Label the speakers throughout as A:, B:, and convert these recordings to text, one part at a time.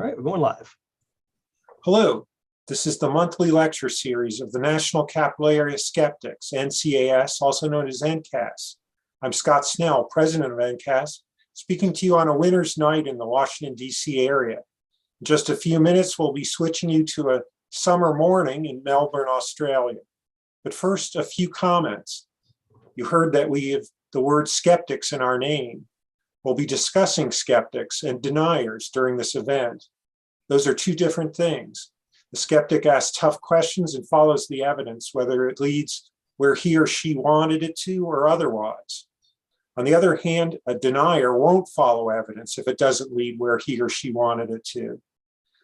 A: right, we're going live.
B: Hello, this is the monthly lecture series of the National Capital Area Skeptics, NCAS, also known as NCAS. I'm Scott Snell, president of NCAS, speaking to you on a winter's night in the Washington, D.C. area. In just a few minutes, we'll be switching you to a summer morning in Melbourne, Australia. But first, a few comments. You heard that we have the word skeptics in our name. We'll be discussing skeptics and deniers during this event. Those are two different things. The skeptic asks tough questions and follows the evidence, whether it leads where he or she wanted it to or otherwise. On the other hand, a denier won't follow evidence if it doesn't lead where he or she wanted it to.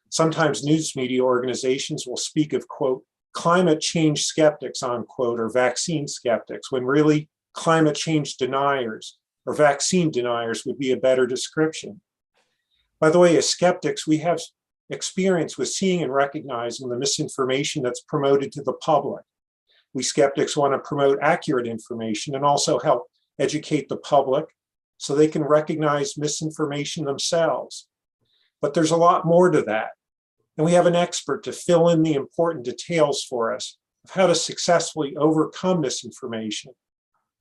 B: Sometimes news media organizations will speak of, quote, climate change skeptics, unquote, or vaccine skeptics, when really climate change deniers or vaccine deniers would be a better description. By the way, as skeptics, we have experience with seeing and recognizing the misinformation that's promoted to the public. We skeptics want to promote accurate information and also help educate the public so they can recognize misinformation themselves. But there's a lot more to that. And we have an expert to fill in the important details for us of how to successfully overcome misinformation,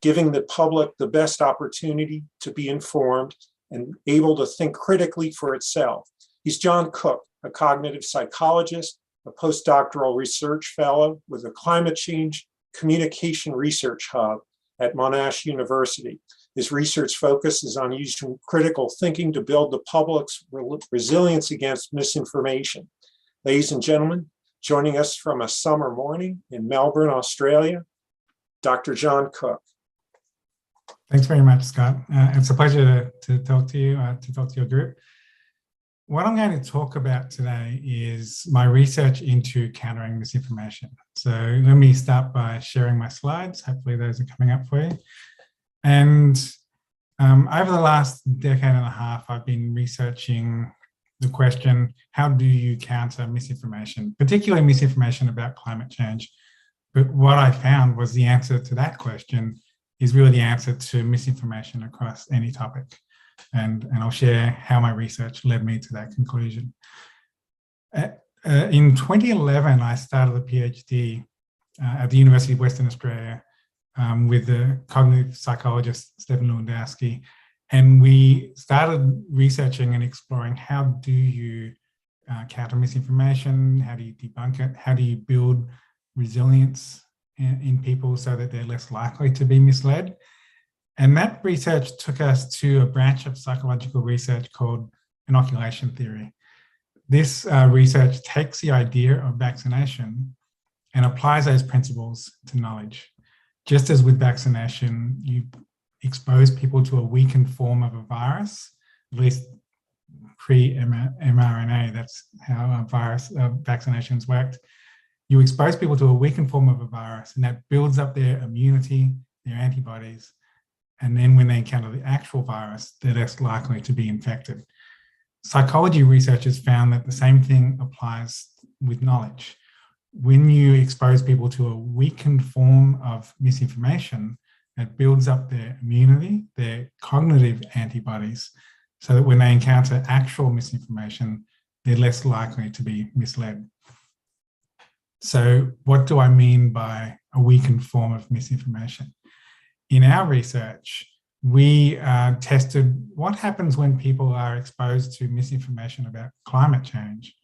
B: giving the public the best opportunity to be informed and able to think critically for itself. He's John Cook, a cognitive psychologist, a postdoctoral research fellow with the Climate Change Communication Research Hub at Monash University. His research focus is on using critical thinking to build the public's resilience against misinformation. Ladies and gentlemen, joining us from a summer morning in Melbourne, Australia, Dr. John Cook.
C: Thanks very much, Scott. It's a pleasure to talk to you, to talk to your group. What I'm going to talk about today is my research into countering misinformation. So let me start by sharing my slides. Hopefully those are coming up for you. And over the last decade and a half, I've been researching the question, how do you counter misinformation, particularly misinformation about climate change? But what I found was the answer to that question is really the answer to misinformation across any topic. And I'll share how my research led me to that conclusion. In 2011, I started a PhD at the University of Western Australia with the cognitive psychologist Stephen Lewandowski. And we started researching and exploring how do you counter misinformation, how do you debunk it, how do you build resilience in people so that they're less likely to be misled. And that research took us to a branch of psychological research called Inoculation Theory. This research takes the idea of vaccination and applies those principles to knowledge. Just as with vaccination, you expose people to a weakened form of a virus, at least pre-mRNA, that's how vaccinations worked. You expose people to a weakened form of a virus, and that builds up their immunity, their antibodies. And then when they encounter the actual virus, they're less likely to be infected. Psychology researchers found that the same thing applies with knowledge. When you expose people to a weakened form of misinformation, it builds up their immunity, their cognitive antibodies, so that when they encounter actual misinformation, they're less likely to be misled. So what do I mean by a weakened form of misinformation? In our research, we tested what happens when people are exposed to misinformation about climate change.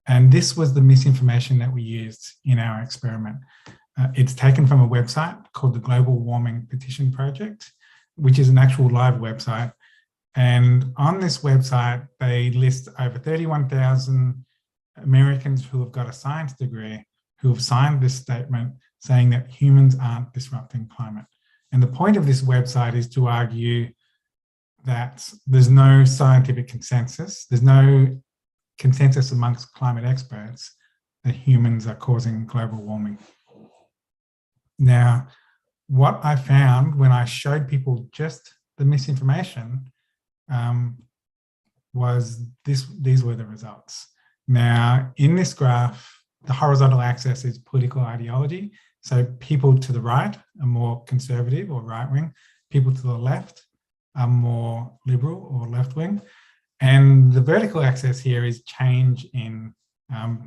C: And this was the misinformation that we used in our experiment. It's taken from a website called the Global Warming Petition Project, which is an actual live website. And on this website, they list over 31,000 Americans who have got a science degree who have signed this statement saying that humans aren't disrupting climate. And the point of this website is to argue that there's no scientific consensus, there's no consensus amongst climate experts that humans are causing global warming. Now, what I found when I showed people just the misinformation was these were the results. Now, in this graph, the horizontal axis is political ideology. So people to the right are more conservative or right-wing. People to the left are more liberal or left-wing. And the vertical axis here is change in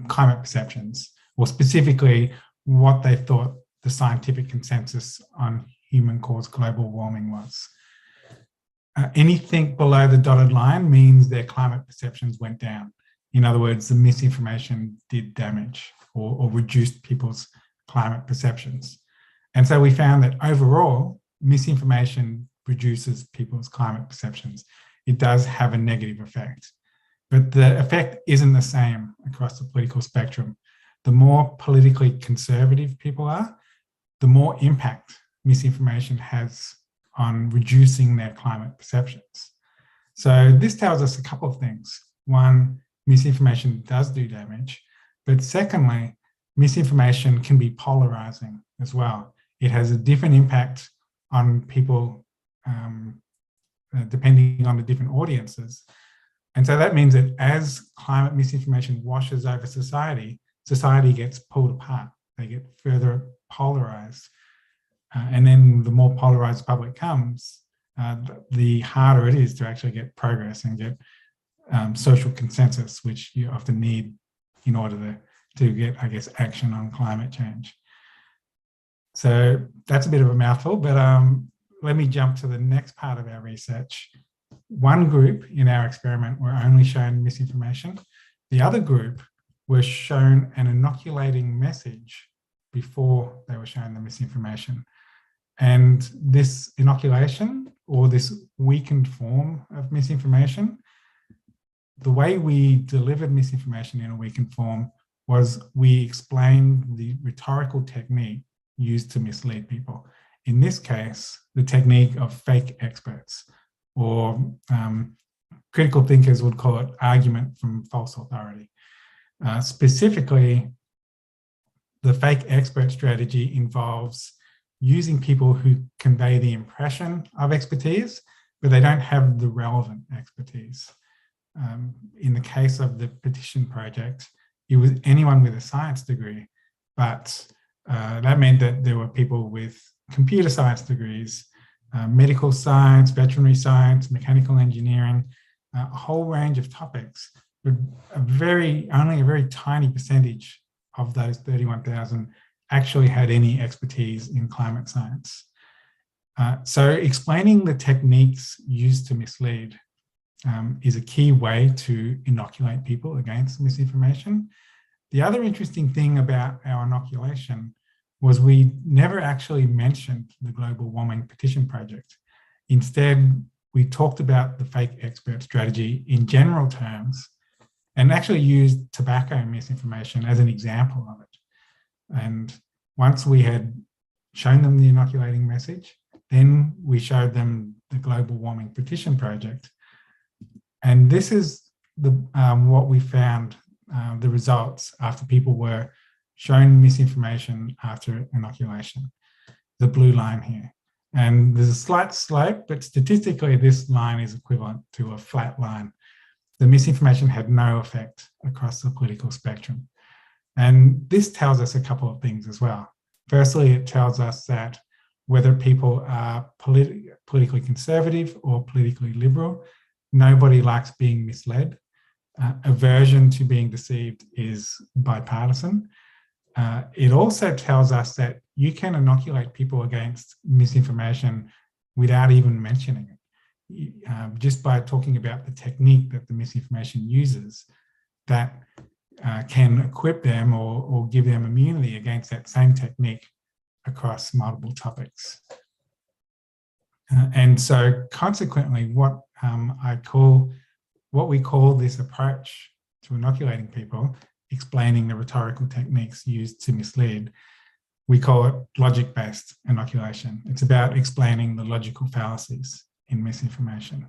C: climate perceptions, or specifically what they thought the scientific consensus on human-caused global warming was. Anything below the dotted line means their climate perceptions went down. In other words, the misinformation did damage or reduced people's climate perceptions. And so we found that overall, misinformation reduces people's climate perceptions. It does have a negative effect, but the effect isn't the same across the political spectrum. The more politically conservative people are, the more impact misinformation has on reducing their climate perceptions. So this tells us a couple of things. One, misinformation does do damage, but secondly, misinformation can be polarizing as well. It has a different impact on people depending on the different audiences. And so that means that as climate misinformation washes over society, society gets pulled apart. They get further polarized. And then the more polarized the public comes, the harder it is to actually get progress and get social consensus, which you often need in order to get, I guess, action on climate change. So that's a bit of a mouthful, but let me jump to the next part of our research. One group in our experiment were only shown misinformation. The other group was shown an inoculating message before they were shown the misinformation. And this inoculation, or this weakened form of misinformation, the way we delivered misinformation in a weakened form was we explained the rhetorical technique used to mislead people. In this case, the technique of fake experts, or critical thinkers would call it argument from false authority. Specifically, the fake expert strategy involves using people who convey the impression of expertise, but they don't have the relevant expertise. In the case of the petition project, it was anyone with a science degree, but that meant that there were people with computer science degrees, medical science, veterinary science, mechanical engineering, a whole range of topics, but only a very tiny percentage of those 31,000 actually had any expertise in climate science. So explaining the techniques used to mislead is a key way to inoculate people against misinformation. The other interesting thing about our inoculation was we never actually mentioned the global warming petition project. Instead, we talked about the fake expert strategy in general terms and actually used tobacco misinformation as an example of it. And once we had shown them the inoculating message, then we showed them the global warming petition project. And this is what we found, the results after people were shown misinformation after inoculation, the blue line here. And there's a slight slope, but statistically, this line is equivalent to a flat line. The misinformation had no effect across the political spectrum. And this tells us a couple of things as well. Firstly, it tells us that whether people are politically conservative or politically liberal, nobody likes being misled. Aversion to being deceived is bipartisan. It also tells us that you can inoculate people against misinformation without even mentioning it. Just by talking about the technique that the misinformation uses, that can equip them or give them immunity against that same technique across multiple topics. And so consequently, what we call this approach to inoculating people, explaining the rhetorical techniques used to mislead, we call it logic-based inoculation. It's about explaining the logical fallacies in misinformation.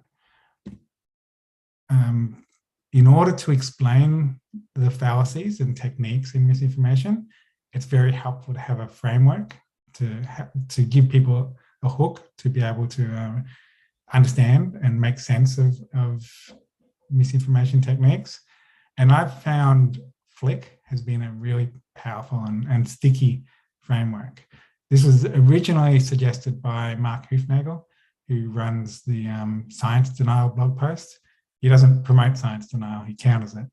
C: In order to explain the fallacies and techniques in misinformation, it's very helpful to have a framework to give people a hook to be able to understand and make sense of misinformation techniques. And I've found Flick has been a really powerful and sticky framework. This was originally suggested by Mark Hufnagel, who runs the Science Denial blog post. He doesn't promote science denial, he counters it.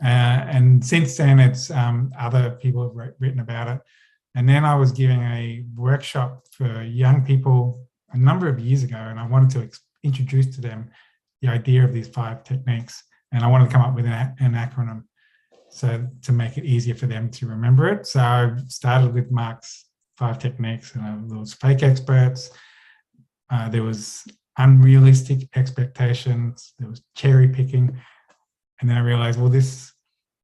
C: And since then, it's other people have written about it. And then I was giving a workshop for young people a number of years ago, and I wanted to introduce to them the idea of these 5 techniques. And I wanted to come up with an acronym so to make it easier for them to remember it. So I started with Mark's 5 techniques, and there was fake experts, there was unrealistic expectations, there was cherry picking, and then I realized, well, this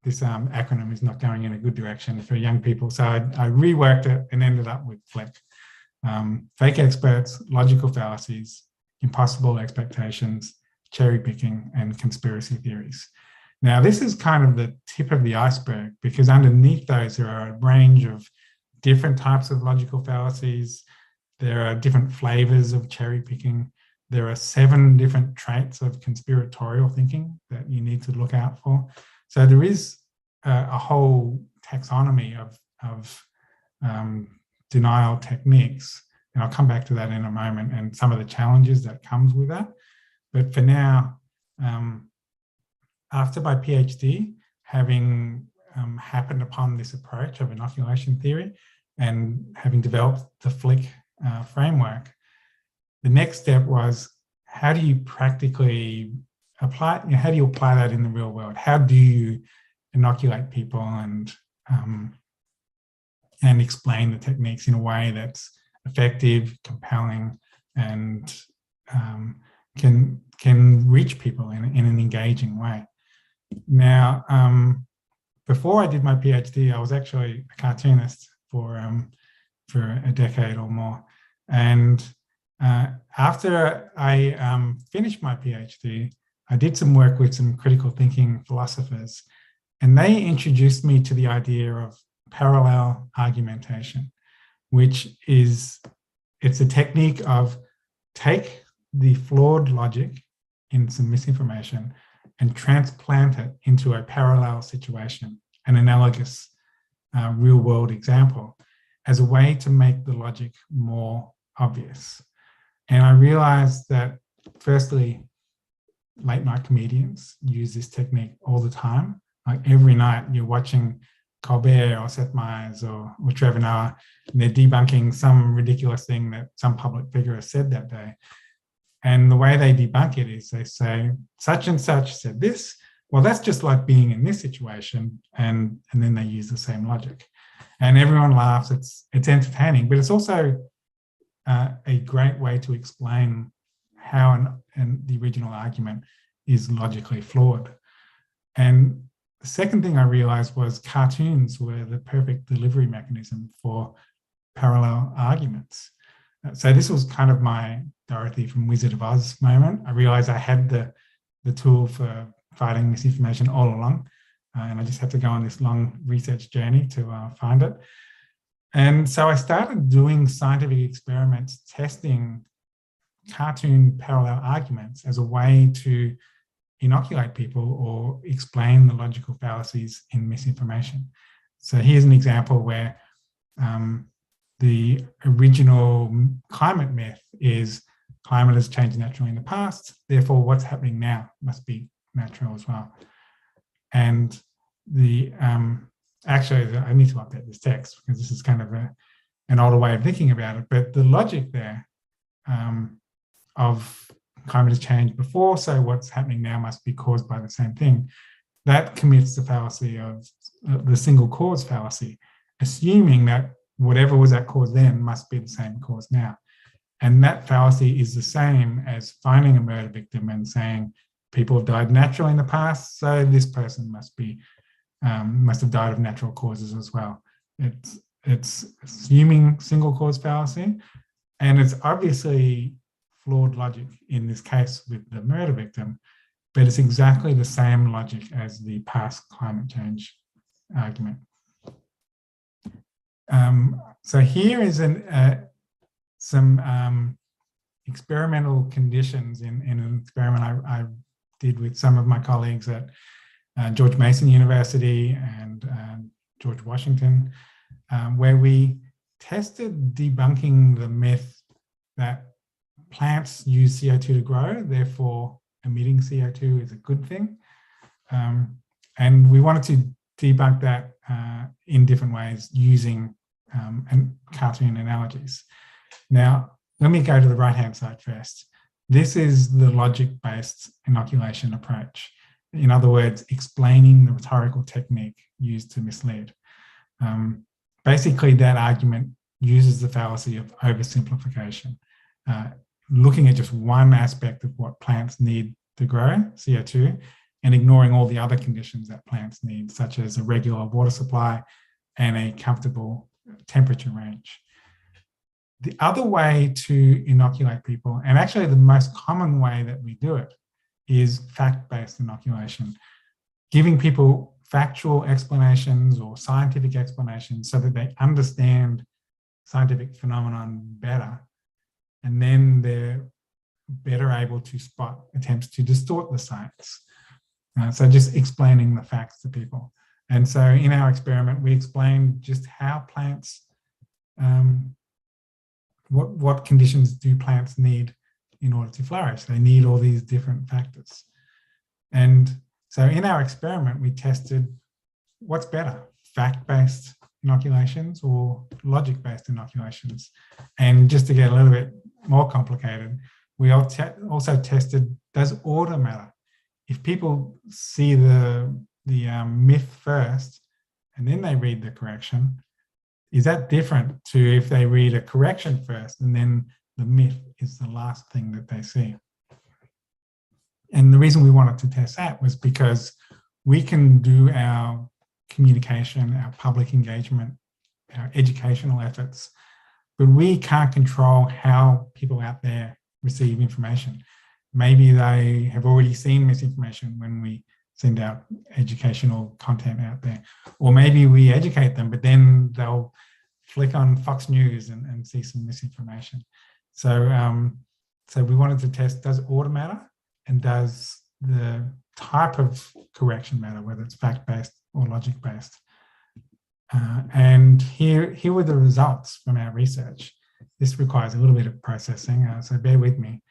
C: acronym is not going in a good direction for young people. So I reworked it and ended up with FLIC. Fake experts, logical fallacies, impossible expectations, cherry picking, and conspiracy theories. Now, this is kind of the tip of the iceberg, because underneath those there are a range of different types of logical fallacies. There are different flavors of cherry picking. There are 7 different traits of conspiratorial thinking that you need to look out for. So there is a whole taxonomy of denial techniques, and I'll come back to that in a moment, and some of the challenges that comes with that. But for now, after my PhD, having happened upon this approach of inoculation theory and having developed the FLIC framework, the next step was, how do you practically apply, how do you apply that in the real world? How do you inoculate people and explain the techniques in a way that's effective, compelling, and can reach people in an engaging way? Now, before I did my PhD, I was actually a cartoonist for a decade or more. And after I finished my PhD, I did some work with some critical thinking philosophers, and they introduced me to the idea of parallel argumentation, which is, it's a technique of take the flawed logic in some misinformation and transplant it into a parallel situation, an analogous real world example, as a way to make the logic more obvious. And I realized that, firstly, late night comedians use this technique all the time. Like every night you're watching Colbert or Seth Meyers or Trevor Noah, and they're debunking some ridiculous thing that some public figure has said that day. And the way they debunk it is they say, such and such said this. Well, that's just like being in this situation. And then they use the same logic. And everyone laughs. It's entertaining, but it's also a great way to explain how the original argument is logically flawed. And the second thing I realized was cartoons were the perfect delivery mechanism for parallel arguments. So this was kind of my Dorothy from Wizard of Oz moment. I realized I had the tool for fighting misinformation all along, and I just had to go on this long research journey to find it. And so I started doing scientific experiments testing cartoon parallel arguments as a way to inoculate people or explain the logical fallacies in misinformation. So here's an example where the original climate myth is climate has changed naturally in the past, therefore what's happening now must be natural as well. And actually, I need to update this text because this is kind of an older way of thinking about it, but the logic there of climate has changed before, so what's happening now must be caused by the same thing. That commits the fallacy of the single cause fallacy, assuming that whatever was at cause then must be the same cause now. And that fallacy is the same as finding a murder victim and saying people have died naturally in the past, so this person must have died of natural causes as well. It's assuming single cause fallacy, and it's obviously flawed logic in this case with the murder victim, but it's exactly the same logic as the past climate change argument. So here is some experimental conditions in an experiment I did with some of my colleagues at George Mason University and George Washington, where we tested debunking the myth that plants use CO2 to grow, therefore emitting CO2 is a good thing. And we wanted to debunk that in different ways using cartoon analogies. Now, let me go to the right-hand side first. This is the logic-based inoculation approach. In other words, explaining the rhetorical technique used to mislead. Basically, that argument uses the fallacy of oversimplification, looking at just one aspect of what plants need to grow, CO2, and ignoring all the other conditions that plants need, such as a regular water supply and a comfortable temperature range. The other way to inoculate people, and actually the most common way that we do it, is fact-based inoculation, giving people factual explanations or scientific explanations so that they understand scientific phenomenon better, and then they're better able to spot attempts to distort the science. So just explaining the facts to people. And so in our experiment, we explained just how plants, what conditions do plants need in order to flourish. They need all these different factors. And so in our experiment, we tested what's better, fact-based inoculations or logic-based inoculations. And just to get a little bit more complicated, we also tested, does order matter? If people see the myth first and then they read the correction, is that different to if they read a correction first and then the myth is the last thing that they see? And the reason we wanted to test that was because we can do our communication, our public engagement, our educational efforts, but we can't control how people out there receive information. Maybe they have already seen misinformation when we send out educational content out there. Or maybe we educate them, but then they'll flick on Fox News and see some misinformation. So, so we wanted to test, does order matter? And does the type of correction matter, whether it's fact-based or logic-based? And here were the results from our research. This requires a little bit of processing, so bear with me.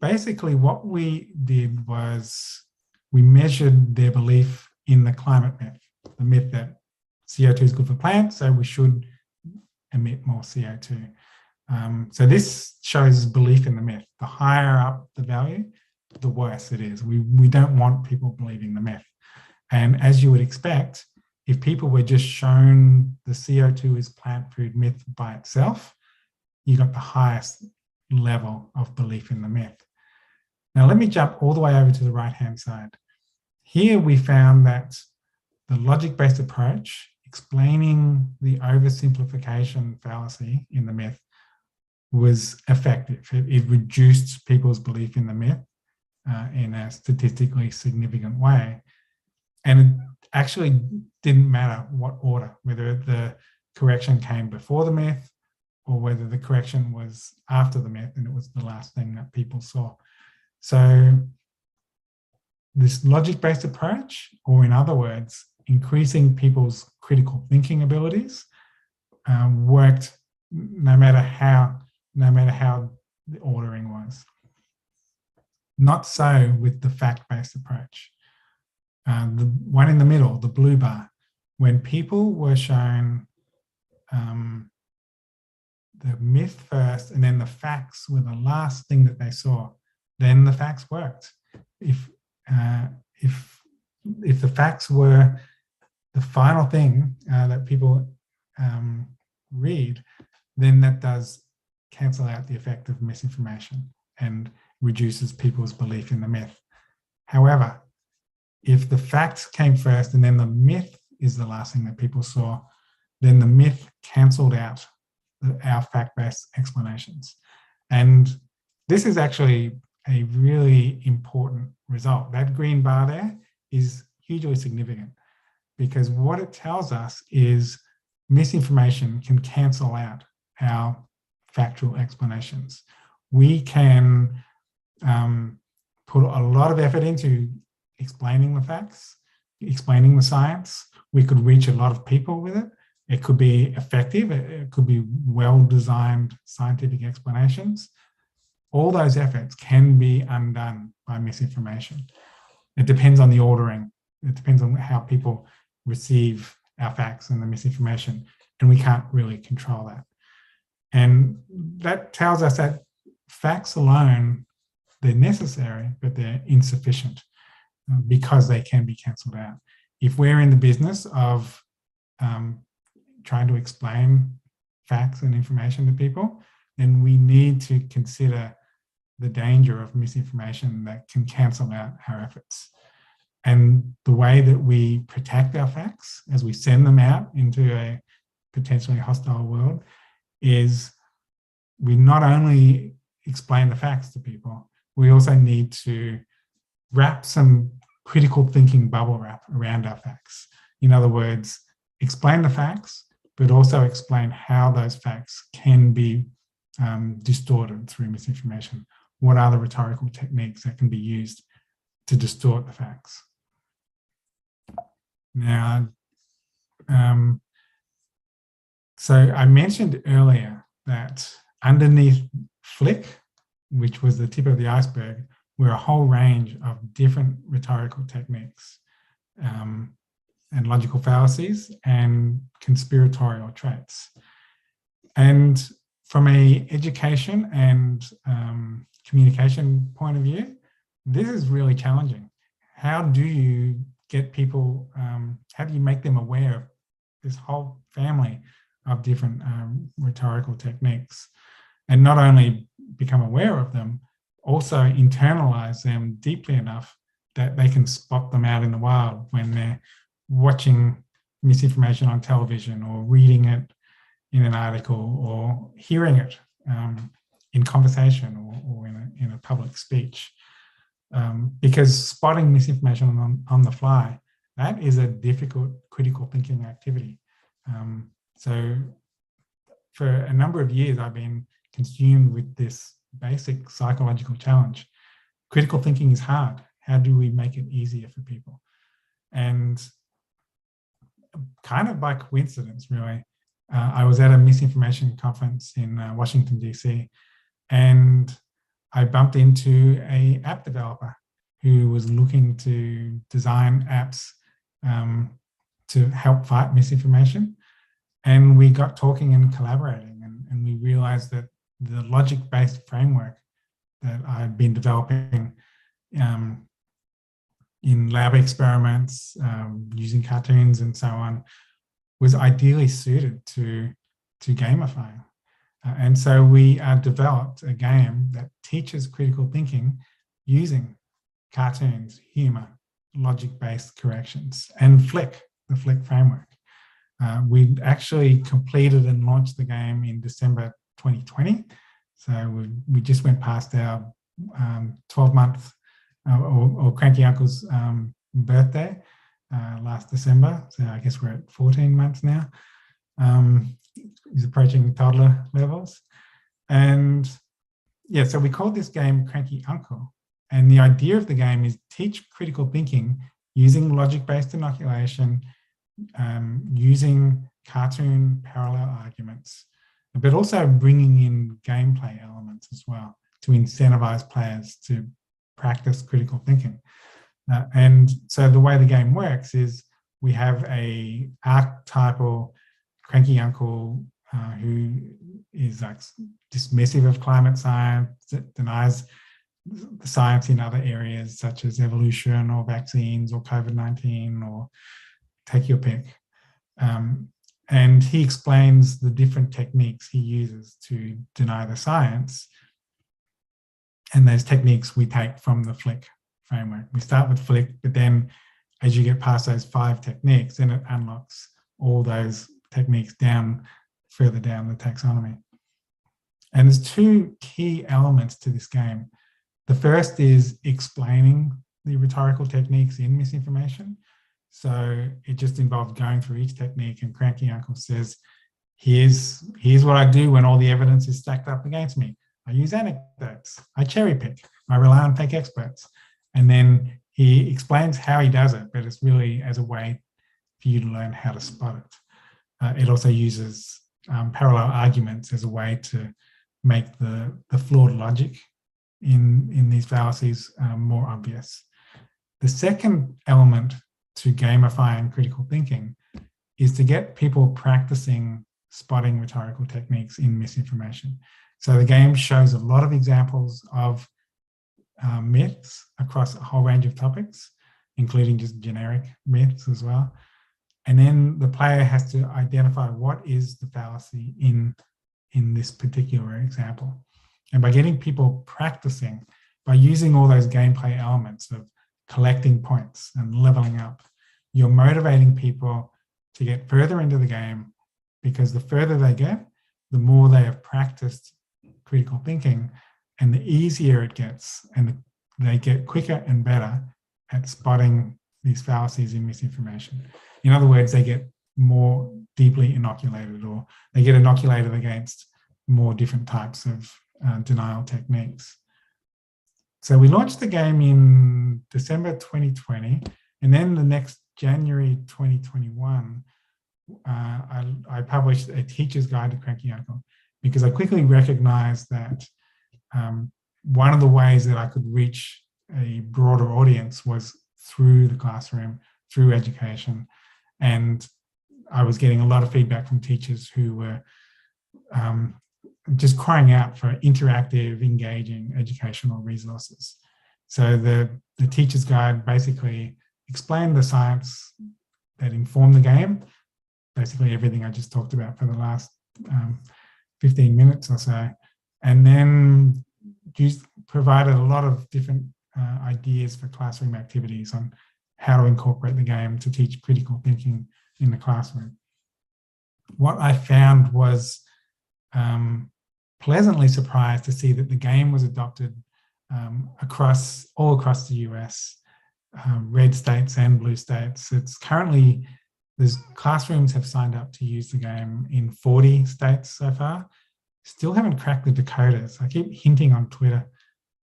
C: Basically, what we did was we measured their belief in the climate myth, the myth that CO2 is good for plants, so we should emit more CO2. So this shows belief in the myth. The higher up the value, the worse it is. We don't want people believing the myth. And as you would expect, if people were just shown the CO2 is plant food myth by itself, you got the highest level of belief in the myth. Now, let me jump all the way over to the right-hand side. Here we found that the logic-based approach, explaining the oversimplification fallacy in the myth, was effective. It reduced people's belief in the myth in a statistically significant way. And it actually didn't matter what order, whether the correction came before the myth or whether the correction was after the myth and it was the last thing that people saw. So this logic-based approach, or in other words, increasing people's critical thinking abilities, worked no matter how the ordering was. Not so with the fact-based approach. The one in the middle, the blue bar, when people were shown the myth first and then the facts were the last thing that they saw, then the facts worked. If the facts were the final thing that people read, then that does cancel out the effect of misinformation and reduces people's belief in the myth. However, if the facts came first and then the myth is the last thing that people saw, then the myth cancelled out our fact-based explanations. And this is actually a really important result. That green bar there is hugely significant because what it tells us is misinformation can cancel out our factual explanations. We can put a lot of effort into explaining the facts, explaining the science. We could reach a lot of people with it. It could be effective. It could be well-designed scientific explanations. all those efforts can be undone by misinformation. It depends on the ordering. It depends on how people receive our facts and the misinformation, and we can't really control that. And that tells us that facts alone, they're necessary, but they're insufficient because they can be cancelled out. If we're in the business of trying to explain facts and information to people, then we need to consider the danger of misinformation that can cancel out our efforts. And the way that we protect our facts as we send them out into a potentially hostile world is we not only explain the facts to people, we also need to wrap some critical thinking bubble wrap around our facts. In other words, explain the facts, but also explain how those facts can be distorted through misinformation. What are the rhetorical techniques that can be used to distort the facts? Now, so I mentioned earlier that underneath Flick, which was the tip of the iceberg, were a whole range of different rhetorical techniques and logical fallacies and conspiratorial traits. And from an education and communication point of view, this is really challenging. How do you get people, how do you make them aware of this whole family of different rhetorical techniques, and not only become aware of them, also internalize them deeply enough that they can spot them out in the wild when they're watching misinformation on television or reading it in an article or hearing it in conversation or in a public speech. Because spotting misinformation on the fly, that is a difficult critical thinking activity. So for a number of years, I've been consumed with this basic psychological challenge. Critical thinking is hard. How do we make it easier for people? And kind of by coincidence, really, I was at a misinformation conference in Washington, DC, and I bumped into an app developer who was looking to design apps to help fight misinformation. And we got talking and collaborating, and we realized that the logic-based framework that I've been developing in lab experiments, using cartoons and so on, was ideally suited to gamifying. And so we developed a game that teaches critical thinking using cartoons, humor, logic-based corrections, and Flick, the Flick framework. We actually completed and launched the game in December 2020. So we just went past our 12-month or Cranky Uncle's birthday last December. So I guess we're at 14 months now. He's approaching toddler levels. And yeah, so we called this game Cranky Uncle. And the idea of the game is teach critical thinking using logic-based inoculation, using cartoon parallel arguments, but also bringing in gameplay elements as well to incentivize players to practice critical thinking. And so the way the game works is we have a archetypal cranky uncle who is like dismissive of climate science, denies the science in other areas such as evolution or vaccines or COVID-19 or take your pick. And he explains the different techniques he uses to deny the science. And those techniques we take from the Flick framework. We start with Flick, but then as you get past those 5 techniques, then it unlocks all those techniques further down the taxonomy. And there's 2 key elements to this game. The first is explaining the rhetorical techniques in misinformation. So it just involves going through each technique, and Cranky Uncle says, here's what I do when all the evidence is stacked up against me. I use anecdotes, I cherry pick, I rely on fake experts. And then he explains how he does it, but it's really as a way for you to learn how to spot it. It also uses parallel arguments as a way to make the flawed logic in these fallacies more obvious. The second element to gamifying critical thinking is to get people practicing spotting rhetorical techniques in misinformation. So the game shows a lot of examples of myths across a whole range of topics, including just generic myths as well. And then the player has to identify what is the fallacy in this particular example. And by getting people practicing, by using all those gameplay elements of collecting points and leveling up, you're motivating people to get further into the game, because the further they get, the more they have practiced critical thinking, and the easier it gets, and they get quicker and better at spotting these fallacies in misinformation. In other words, they get more deeply inoculated, or they get inoculated against more different types of denial techniques. So we launched the game in December 2020, and then the next January 2021, I published a teacher's guide to Cranky Uncle, because I quickly recognized that one of the ways that I could reach a broader audience was through the classroom, through education. And I was getting a lot of feedback from teachers who were just crying out for interactive, engaging educational resources. So the teacher's guide basically explained the science that informed the game, basically everything I just talked about for the last 15 minutes or so, and then provided a lot of different ideas for classroom activities on how to incorporate the game to teach critical thinking in the classroom. What I found was pleasantly surprised to see that the game was adopted all across the US, red states and blue states. It's currently, there's classrooms have signed up to use the game in 40 states so far. Still haven't cracked the Dakotas. I keep hinting on Twitter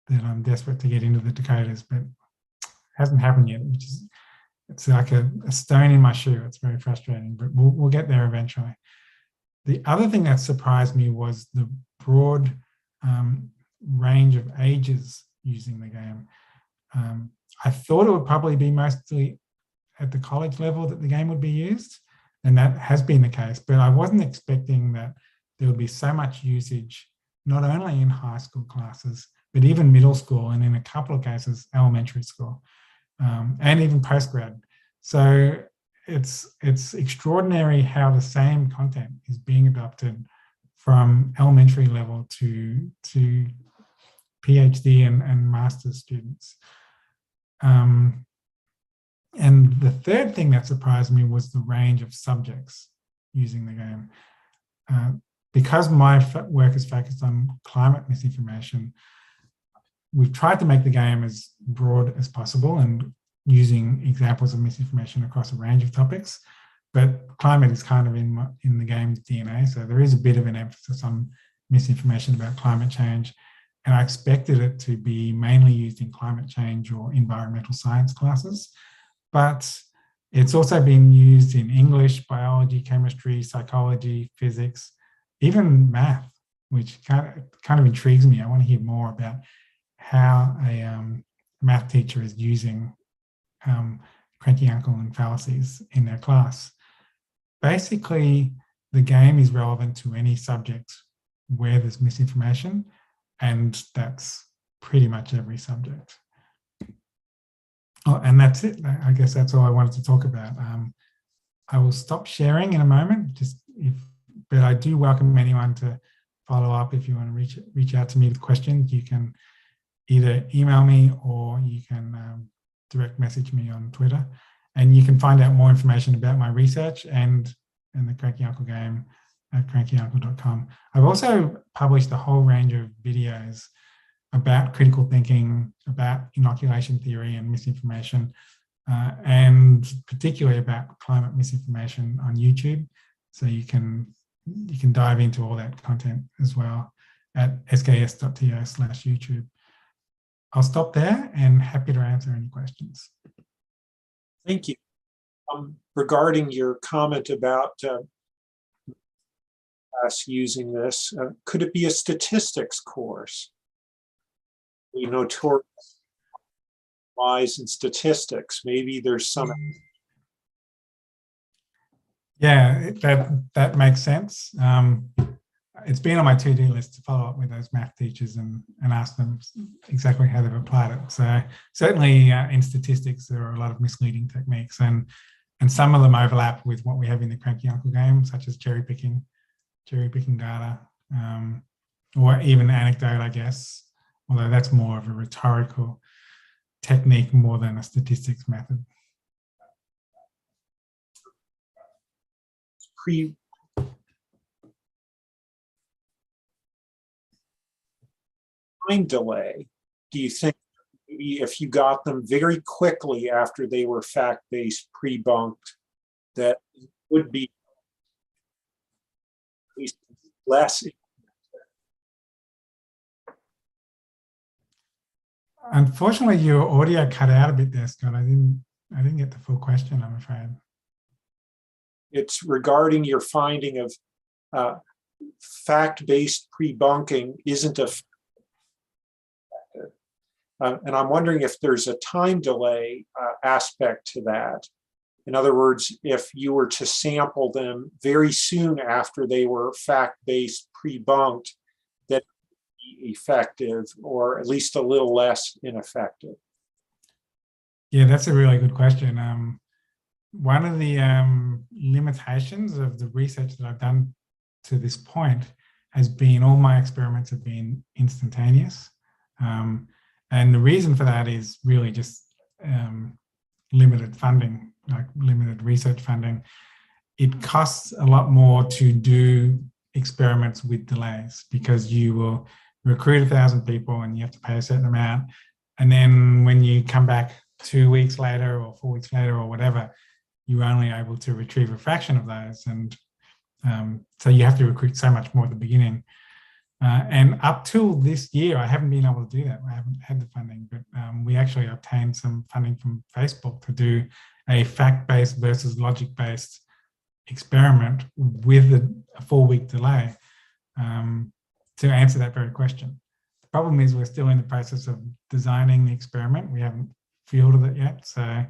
C: that I'm desperate to get into the Dakotas, but it hasn't happened yet, which is, it's like a stone in my shoe. It's very frustrating, but we'll get there eventually. The other thing that surprised me was the broad range of ages using the game. I thought it would probably be mostly at the college level that the game would be used, and that has been the case, but I wasn't expecting that there would be so much usage, not only in high school classes, but even middle school, and in a couple of cases, elementary school, and even postgrad. So it's extraordinary how the same content is being adopted from elementary level to PhD and master's students. And the third thing that surprised me was the range of subjects using the game. Because my work is focused on climate misinformation, we've tried to make the game as broad as possible and using examples of misinformation across a range of topics, but climate is kind of in the game's DNA. So there is a bit of an emphasis on misinformation about climate change. And I expected it to be mainly used in climate change or environmental science classes, but it's also been used in English, biology, chemistry, psychology, physics, even math, which kind of intrigues me. I want to hear more about how a math teacher is using Cranky Uncle and fallacies in their class. Basically, the game is relevant to any subject where there's misinformation, and that's pretty much every subject. Oh, and that's it. I guess that's all I wanted to talk about. I will stop sharing in a moment, but I do welcome anyone to follow up. If you want to reach out to me with questions, you can either email me or you can direct message me on Twitter. And you can find out more information about my research and the Cranky Uncle game at crankyuncle.com. I've also published a whole range of videos about critical thinking, about inoculation theory and misinformation, and particularly about climate misinformation on YouTube. So you can dive into all that content as well at sks.to/YouTube. I'll stop there and happy to answer any questions.
B: Thank you. Regarding your comment about us using this, could it be a statistics course? notorious lies in statistics. Maybe there's some.
C: Yeah, that makes sense. It's been on my to-do list to follow up with those math teachers and ask them exactly how they've applied it. So certainly in statistics, there are a lot of misleading techniques, and some of them overlap with what we have in the Cranky Uncle game, such as cherry picking data, or even anecdote, I guess, although that's more of a rhetorical technique more than a statistics method.
B: Time delay, do you think maybe if you got them very quickly after they were fact-based pre-bunked, that would be at least less?
C: Unfortunately, your audio cut out a bit there, Scott. I didn't get the full question, I'm afraid.
B: It's regarding your finding of fact-based pre-bunking isn't effective. And I'm wondering if there's a time delay aspect to that. In other words, if you were to sample them very soon after they were fact-based pre-bunked, that would be effective, or at least a little less ineffective.
C: Yeah, that's a really good question. One of the limitations of the research that I've done to this point has been all my experiments have been instantaneous. And the reason for that is really just limited funding, like limited research funding. It costs a lot more to do experiments with delays because you will recruit 1,000 people and you have to pay a certain amount. And then when you come back 2 weeks later or 4 weeks later or whatever, you're only able to retrieve a fraction of those. And so you have to recruit so much more at the beginning. And up till this year, I haven't been able to do that. I haven't had the funding, but we actually obtained some funding from Facebook to do a fact-based versus logic-based experiment with a 4-week delay to answer that very question. The problem is we're still in the process of designing the experiment. We haven't fielded it yet. So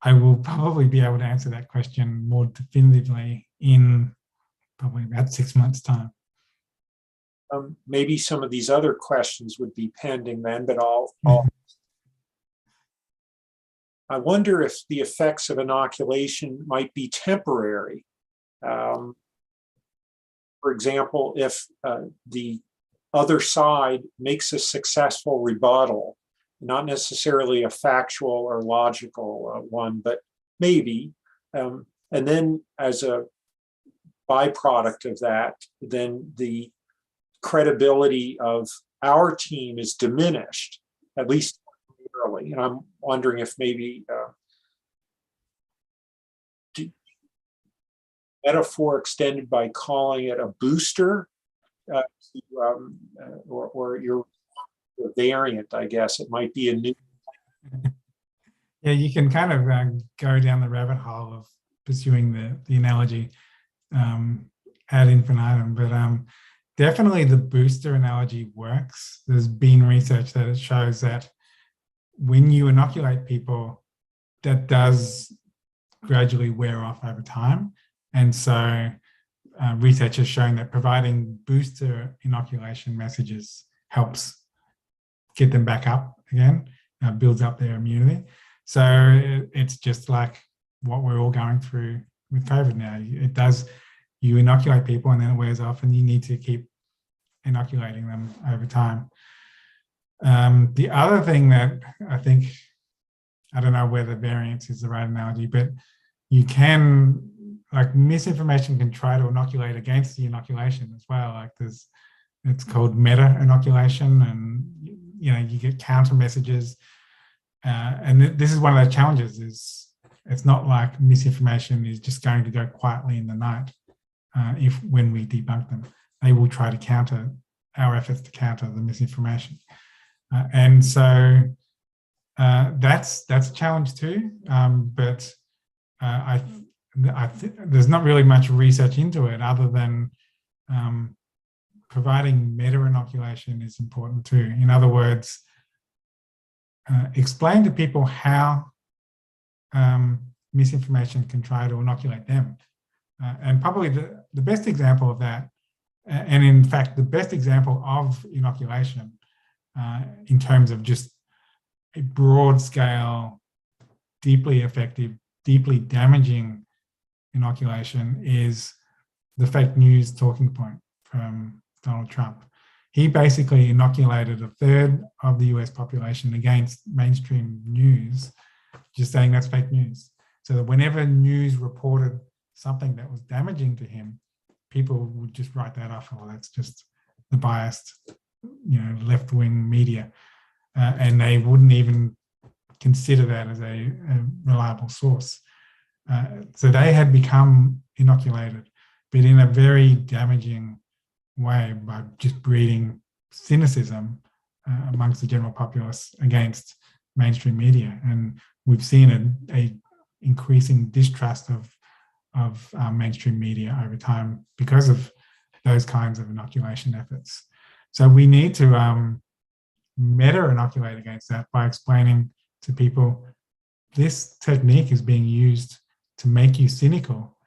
C: I will probably be able to answer that question more definitively in probably about 6 months' time.
B: Maybe some of these other questions would be pending then, but I wonder if the effects of inoculation might be temporary. For example, if the other side makes a successful rebuttal, not necessarily a factual or logical one, but maybe, and then as a byproduct of that, then the credibility of our team is diminished, at least early. And I'm wondering if maybe metaphor extended by calling it a booster or your variant, I guess. It might be a new.
C: Yeah, you can kind of go down the rabbit hole of pursuing the analogy ad infinitum, but definitely the booster analogy works. There's been research that it shows that when you inoculate people, that does gradually wear off over time. And so research has shown that providing booster inoculation messages helps get them back up again, builds up their immunity. So it's just like what we're all going through with COVID now. It does, you inoculate people and then it wears off and you need to keep inoculating them over time. The other thing that I think, I don't know whether variance is the right analogy, but you can, like misinformation can try to inoculate against the inoculation as well. Like it's called meta inoculation, and you get counter messages. And this is one of those challenges, is it's not like misinformation is just going to go quietly in the night. When we debunk them, they will try to counter our efforts to counter the misinformation. And so that's a challenge too. But there's not really much research into it other than providing meta inoculation is important too. In other words, explain to people how misinformation can try to inoculate them. And probably the best example of that, and in fact, the best example of inoculation in terms of just a broad scale, deeply effective, deeply damaging inoculation is the fake news talking point from Donald Trump. He basically inoculated 1/3 of the US population against mainstream news, just saying that's fake news. So that whenever news reported something that was damaging to him, people would just write that off. Oh, that's just the biased, left-wing media. And they wouldn't even consider that as a reliable source. So they had become inoculated, but in a very damaging way by just breeding cynicism amongst the general populace against mainstream media. And we've seen a increasing distrust of mainstream media over time because of those kinds of inoculation efforts. So we need to meta-inoculate against that by explaining to people this technique is being used to make you cynical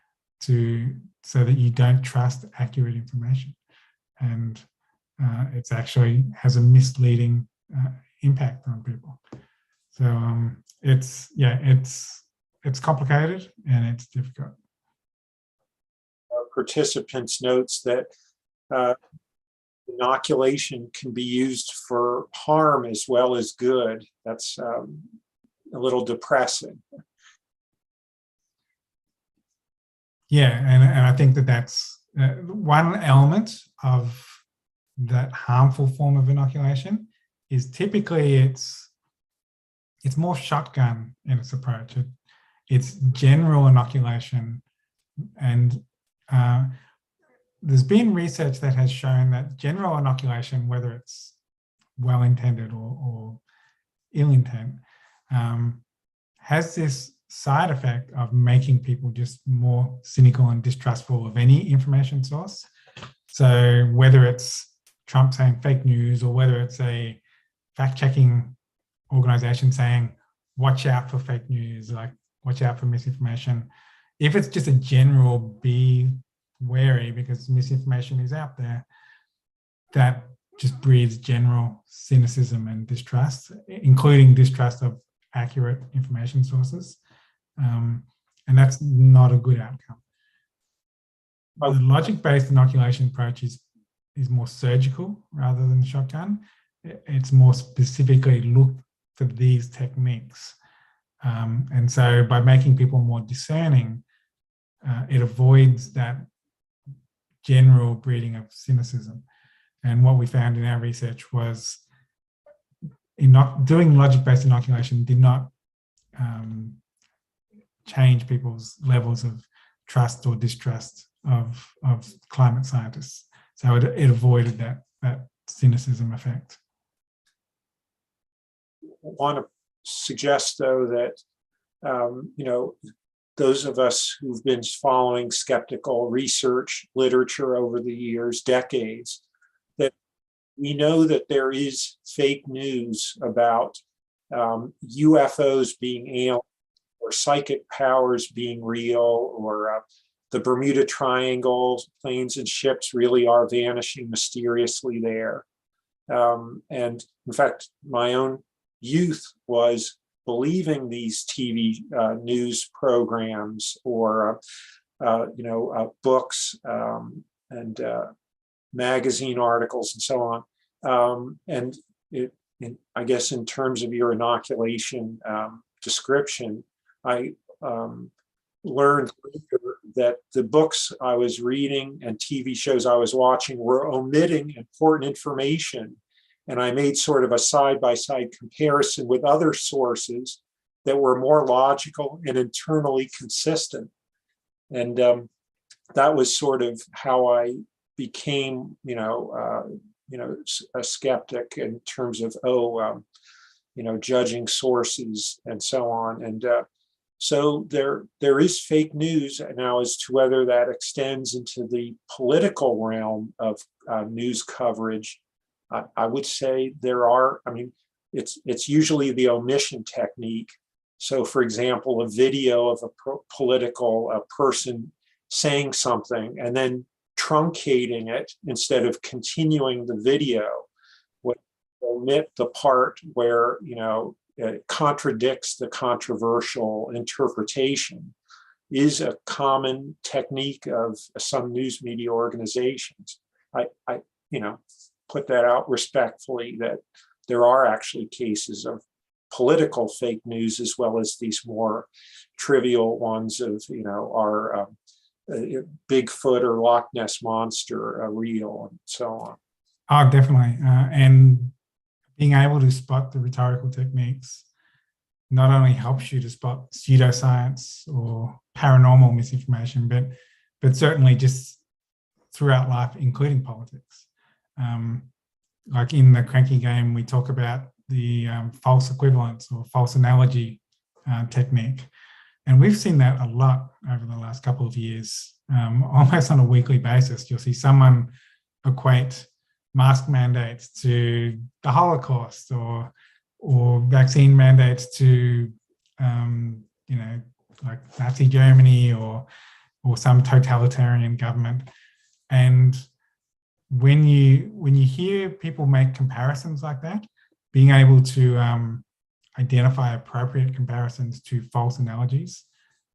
C: so that you don't trust accurate information. And it's actually has a misleading impact on people. So it's complicated and it's difficult.
B: Participants notes that inoculation can be used for harm as well as good. That's a little depressing.
C: Yeah, and I think that's one element of that harmful form of inoculation is typically it's more shotgun in its approach. It's general inoculation, and there's been research that has shown that general inoculation, whether it's well-intended or ill-intent, has this side effect of making people just more cynical and distrustful of any information source. So whether it's Trump saying fake news or whether it's a fact-checking organization saying, watch out for fake news, like watch out for misinformation. If it's just a general be wary because misinformation is out there, that just breeds general cynicism and distrust, including distrust of accurate information sources. And that's not a good outcome. The logic-based inoculation approach is more surgical rather than shotgun. It's more specifically looked for these techniques. And so by making people more discerning, it avoids that general breeding of cynicism. And what we found in our research was doing logic-based inoculation did not change people's levels of trust or distrust of climate scientists. So it avoided that cynicism effect.
B: I want to suggest, though, that those of us who've been following skeptical research literature over the years, decades, that we know that there is fake news about UFOs being alien or psychic powers being real, or the Bermuda Triangle, planes and ships really are vanishing mysteriously there. And in fact, my own youth was believing these TV news programs or books and magazine articles and so on. And I guess in terms of your inoculation description, I learned later that the books I was reading and TV shows I was watching were omitting important information. And I made sort of a side-by-side comparison with other sources that were more logical and internally consistent. And that was sort of how I became, a skeptic in terms of, judging sources and so on. And so there is fake news now as to whether that extends into the political realm of news coverage. I would say there are, it's usually the omission technique. So, for example, a video of a political person saying something and then truncating it instead of continuing the video, would omit the part where, it contradicts the controversial interpretation, is a common technique of some news media organizations. I put that out respectfully, that there are actually cases of political fake news as well as these more trivial ones of, our Bigfoot or Loch Ness monster real and so on.
C: Oh, definitely. And being able to spot the rhetorical techniques not only helps you to spot pseudoscience or paranormal misinformation, but certainly just throughout life, including politics. Like in the Cranky game, we talk about the false equivalence or false analogy technique. And we've seen that a lot over the last couple of years, almost on a weekly basis. You'll see someone equate mask mandates to the Holocaust or vaccine mandates to, like Nazi Germany or some totalitarian government. And when you hear people make comparisons like that, being able to identify appropriate comparisons to false analogies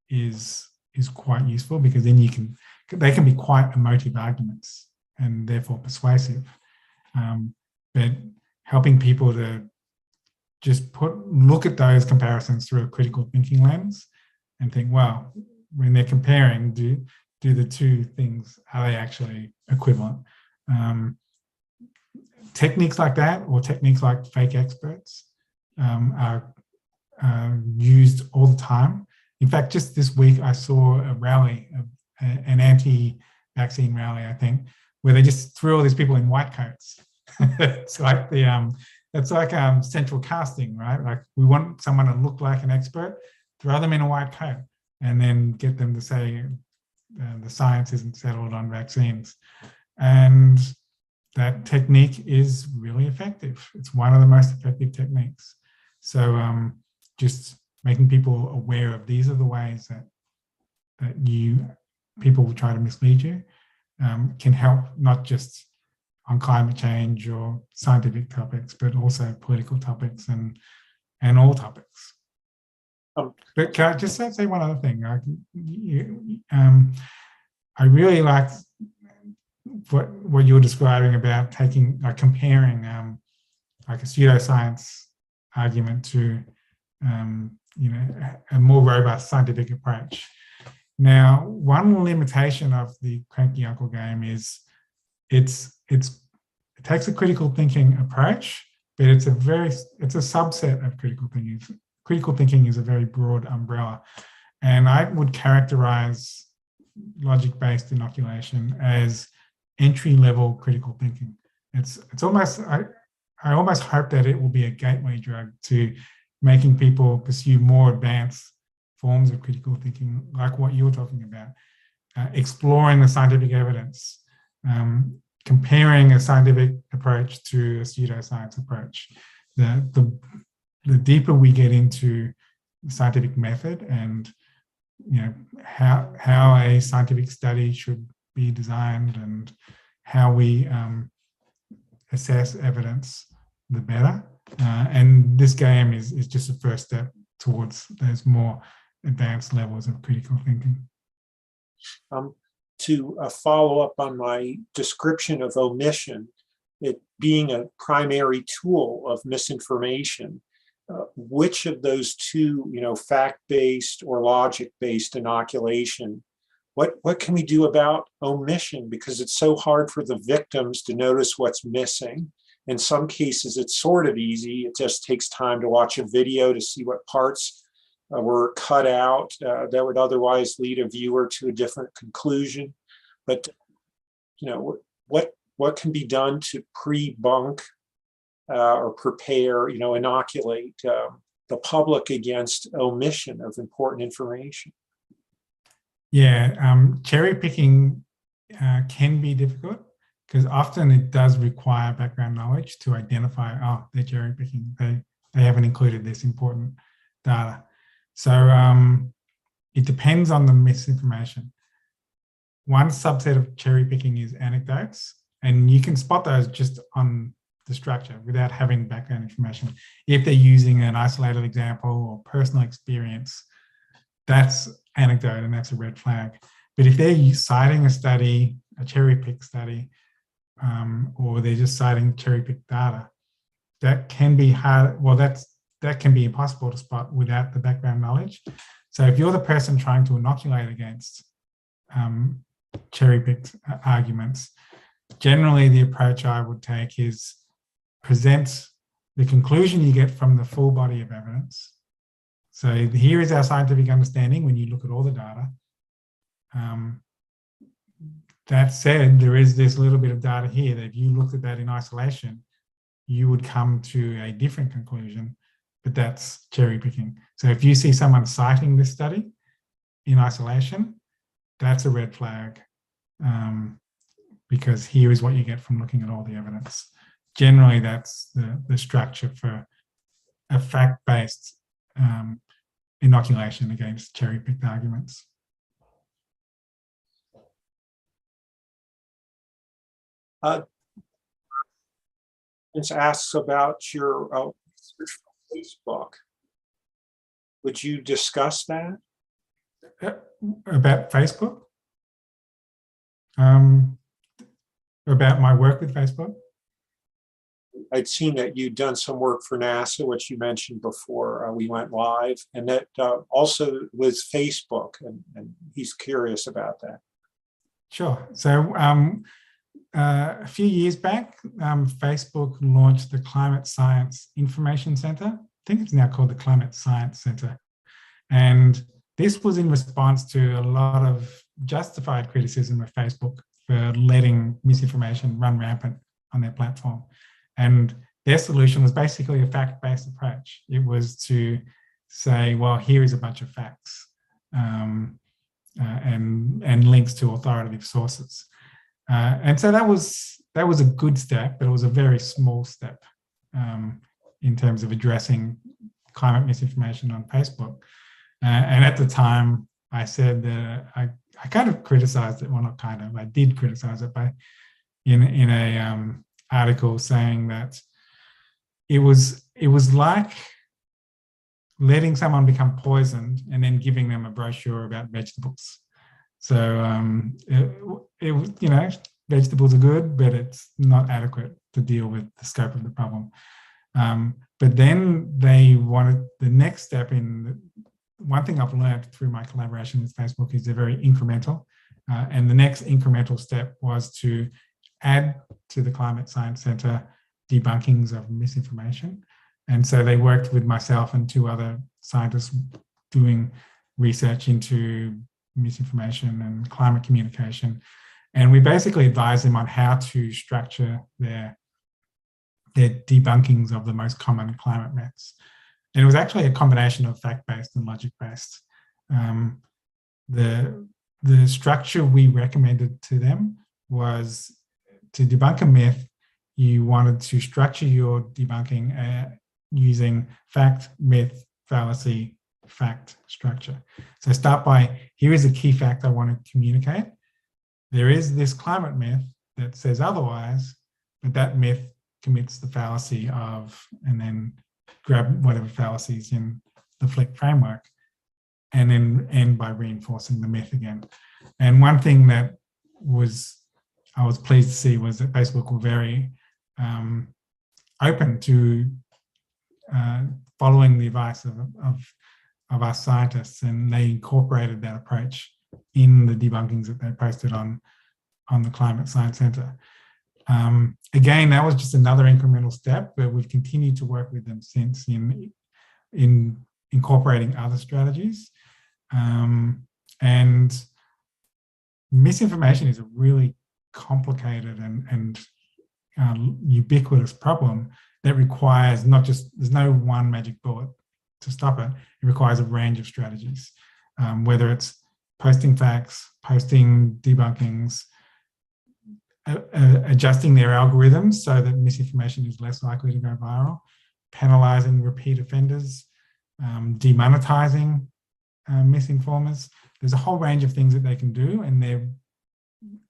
C: is quite useful, because then they can be quite emotive arguments and therefore persuasive. But helping people to just look at those comparisons through a critical thinking lens and think, well, when they're comparing, do the two things, are they actually equivalent? Techniques like that, or techniques like fake experts, are used all the time. In fact, just this week, I saw a rally, an anti-vaccine rally, I think, where they just threw all these people in white coats. It's like central casting, right? Like, we want someone to look like an expert, throw them in a white coat, and then get them to say the science isn't settled on vaccines. And that technique is really effective. It's one of the most effective techniques. So just making people aware of these are the ways that people will try to mislead you, can help, not just on climate change or scientific topics, but also political topics and all topics. But can I just say one other thing? I really like what you're describing about comparing like a pseudoscience argument to a more robust scientific approach. Now, one limitation of the Cranky Uncle game is it takes a critical thinking approach, but it's a subset of critical thinking. Critical thinking is a very broad umbrella, and I would characterize logic-based inoculation as entry-level critical thinking. It's almost, I almost hope that it will be a gateway drug to making people pursue more advanced forms of critical thinking, like what you were talking about, exploring the scientific evidence, comparing a scientific approach to a pseudoscience approach. The deeper we get into the scientific method and how a scientific study should be designed and how we assess evidence, the better. And this game is just a first step towards those more advanced levels of critical thinking.
B: To follow up on my description of omission, it being a primary tool of misinformation, which of those two, fact-based or logic-based inoculation, what can we do about omission? Because it's so hard for the victims to notice what's missing. In some cases, it's sort of easy. It just takes time to watch a video to see what parts were cut out that would otherwise lead a viewer to a different conclusion. But, what can be done to pre-bunk or prepare, inoculate the public against omission of important information?
C: Yeah, cherry picking can be difficult, because often it does require background knowledge to identify, oh, they're cherry picking. They haven't included this important data. So it depends on the misinformation. One subset of cherry picking is anecdotes, and you can spot those just on the structure without having background information. If they're using an isolated example or personal experience, that's anecdote and that's a red flag. But if they're citing a study, a cherry pick study, or they're just citing cherry pick data, that can be hard. Well, that can be impossible to spot without the background knowledge. So if you're the person trying to inoculate against cherry picked arguments, generally the approach I would take is present the conclusion you get from the full body of evidence. So here is our scientific understanding when you look at all the data. That said, there is this little bit of data here that if you looked at that in isolation, you would come to a different conclusion, but that's cherry picking. So if you see someone citing this study in isolation, that's a red flag, because here is what you get from looking at all the evidence. Generally, that's the structure for a fact-based inoculation against cherry-picked arguments.
B: It asks about your research for Facebook. Would you discuss that?
C: About Facebook? About my work with Facebook?
B: I'd seen that you'd done some work for NASA, which you mentioned before we went live, and that also with Facebook, and he's curious about that.
C: Sure. So a few years back, Facebook launched the Climate Science Information Center. I think it's now called the Climate Science Center. And this was in response to a lot of justified criticism of Facebook for letting misinformation run rampant on their platform. And their solution was basically a fact-based approach. It was to say, well, here is a bunch of facts and links to authoritative sources. And so that was a good step, but it was a very small step in terms of addressing climate misinformation on Facebook. And at the time, I said that I kind of criticized it. Well, not kind of. I did criticize it in a article saying that it was like letting someone become poisoned and then giving them a brochure about vegetables. So it was, you know, vegetables are good, but it's not adequate to deal with the scope of the problem. But then they wanted the next step in. One thing I've learned through my collaboration with Facebook is they're very incremental. And the next incremental step was to add to the Climate Science Center debunkings of misinformation. And so they worked with myself and two other scientists doing research into misinformation and climate communication. And we basically advised them on how to structure their debunkings of the most common climate myths. And it was actually a combination of fact-based and logic-based. The structure we recommended to them was to debunk a myth, you wanted to structure your debunking using fact, myth, fallacy, fact structure. So start by, here is a key fact I want to communicate. There is this climate myth that says otherwise, but that myth commits the fallacy of, and then grab whatever fallacies in the Flick framework, and then end by reinforcing the myth again. And one thing that I was pleased to see was that Facebook were very open to following the advice of us scientists, and they incorporated that approach in the debunkings that they posted on the Climate Science Center. Again, that was just another incremental step, but we've continued to work with them since in incorporating other strategies. And misinformation is a really complicated and ubiquitous problem that requires there's no one magic bullet to stop it. It requires a range of strategies, whether it's posting facts, posting debunkings, adjusting their algorithms so that misinformation is less likely to go viral, penalizing repeat offenders, demonetizing misinformers. There's a whole range of things that they can do, and they're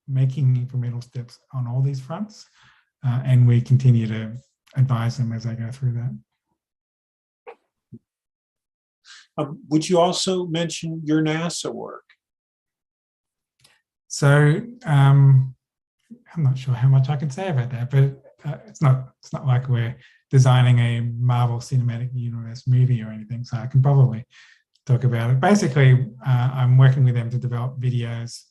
C: making incremental steps on all these fronts. And we continue to advise them as they go through that.
B: Would you also mention your NASA work?
C: So I'm not sure how much I can say about that, but it's not like we're designing a Marvel Cinematic Universe movie or anything, so I can probably talk about it. Basically, I'm working with them to develop videos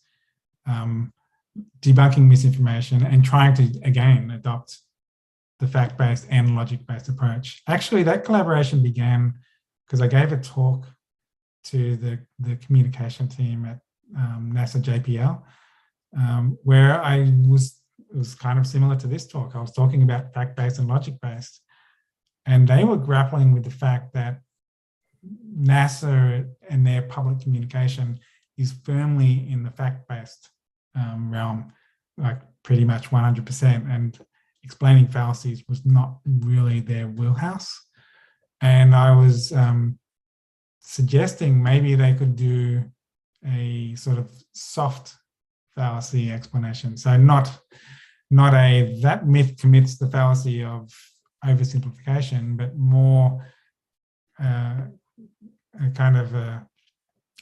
C: debunking misinformation and trying to, again, adopt the fact-based and logic-based approach. Actually, that collaboration began because I gave a talk to the communication team at NASA JPL, where it was kind of similar to this talk. I was talking about fact-based and logic-based, and they were grappling with the fact that NASA and their public communication is firmly in the fact-based realm, like pretty much 100%, and explaining fallacies was not really their wheelhouse. And I was suggesting maybe they could do a sort of soft fallacy explanation. So not a that myth commits the fallacy of oversimplification, but more a kind of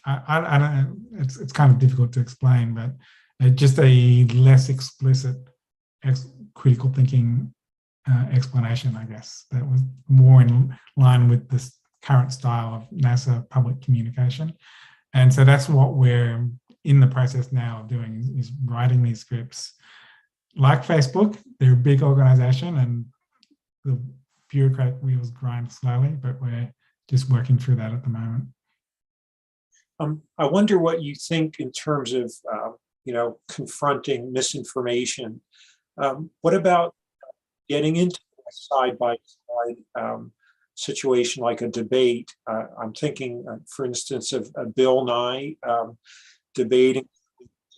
C: I don't know, it's kind of difficult to explain, but just a less explicit critical thinking explanation, I guess, that was more in line with this current style of NASA public communication. And so that's what we're in the process now of doing, is writing these scripts. Like Facebook, they're a big organization and the bureaucratic wheels grind slowly, but we're just working through that at the moment.
B: I wonder what you think in terms of, confronting misinformation. What about getting into a side-by-side situation like a debate? I'm thinking, for instance, of Bill Nye debating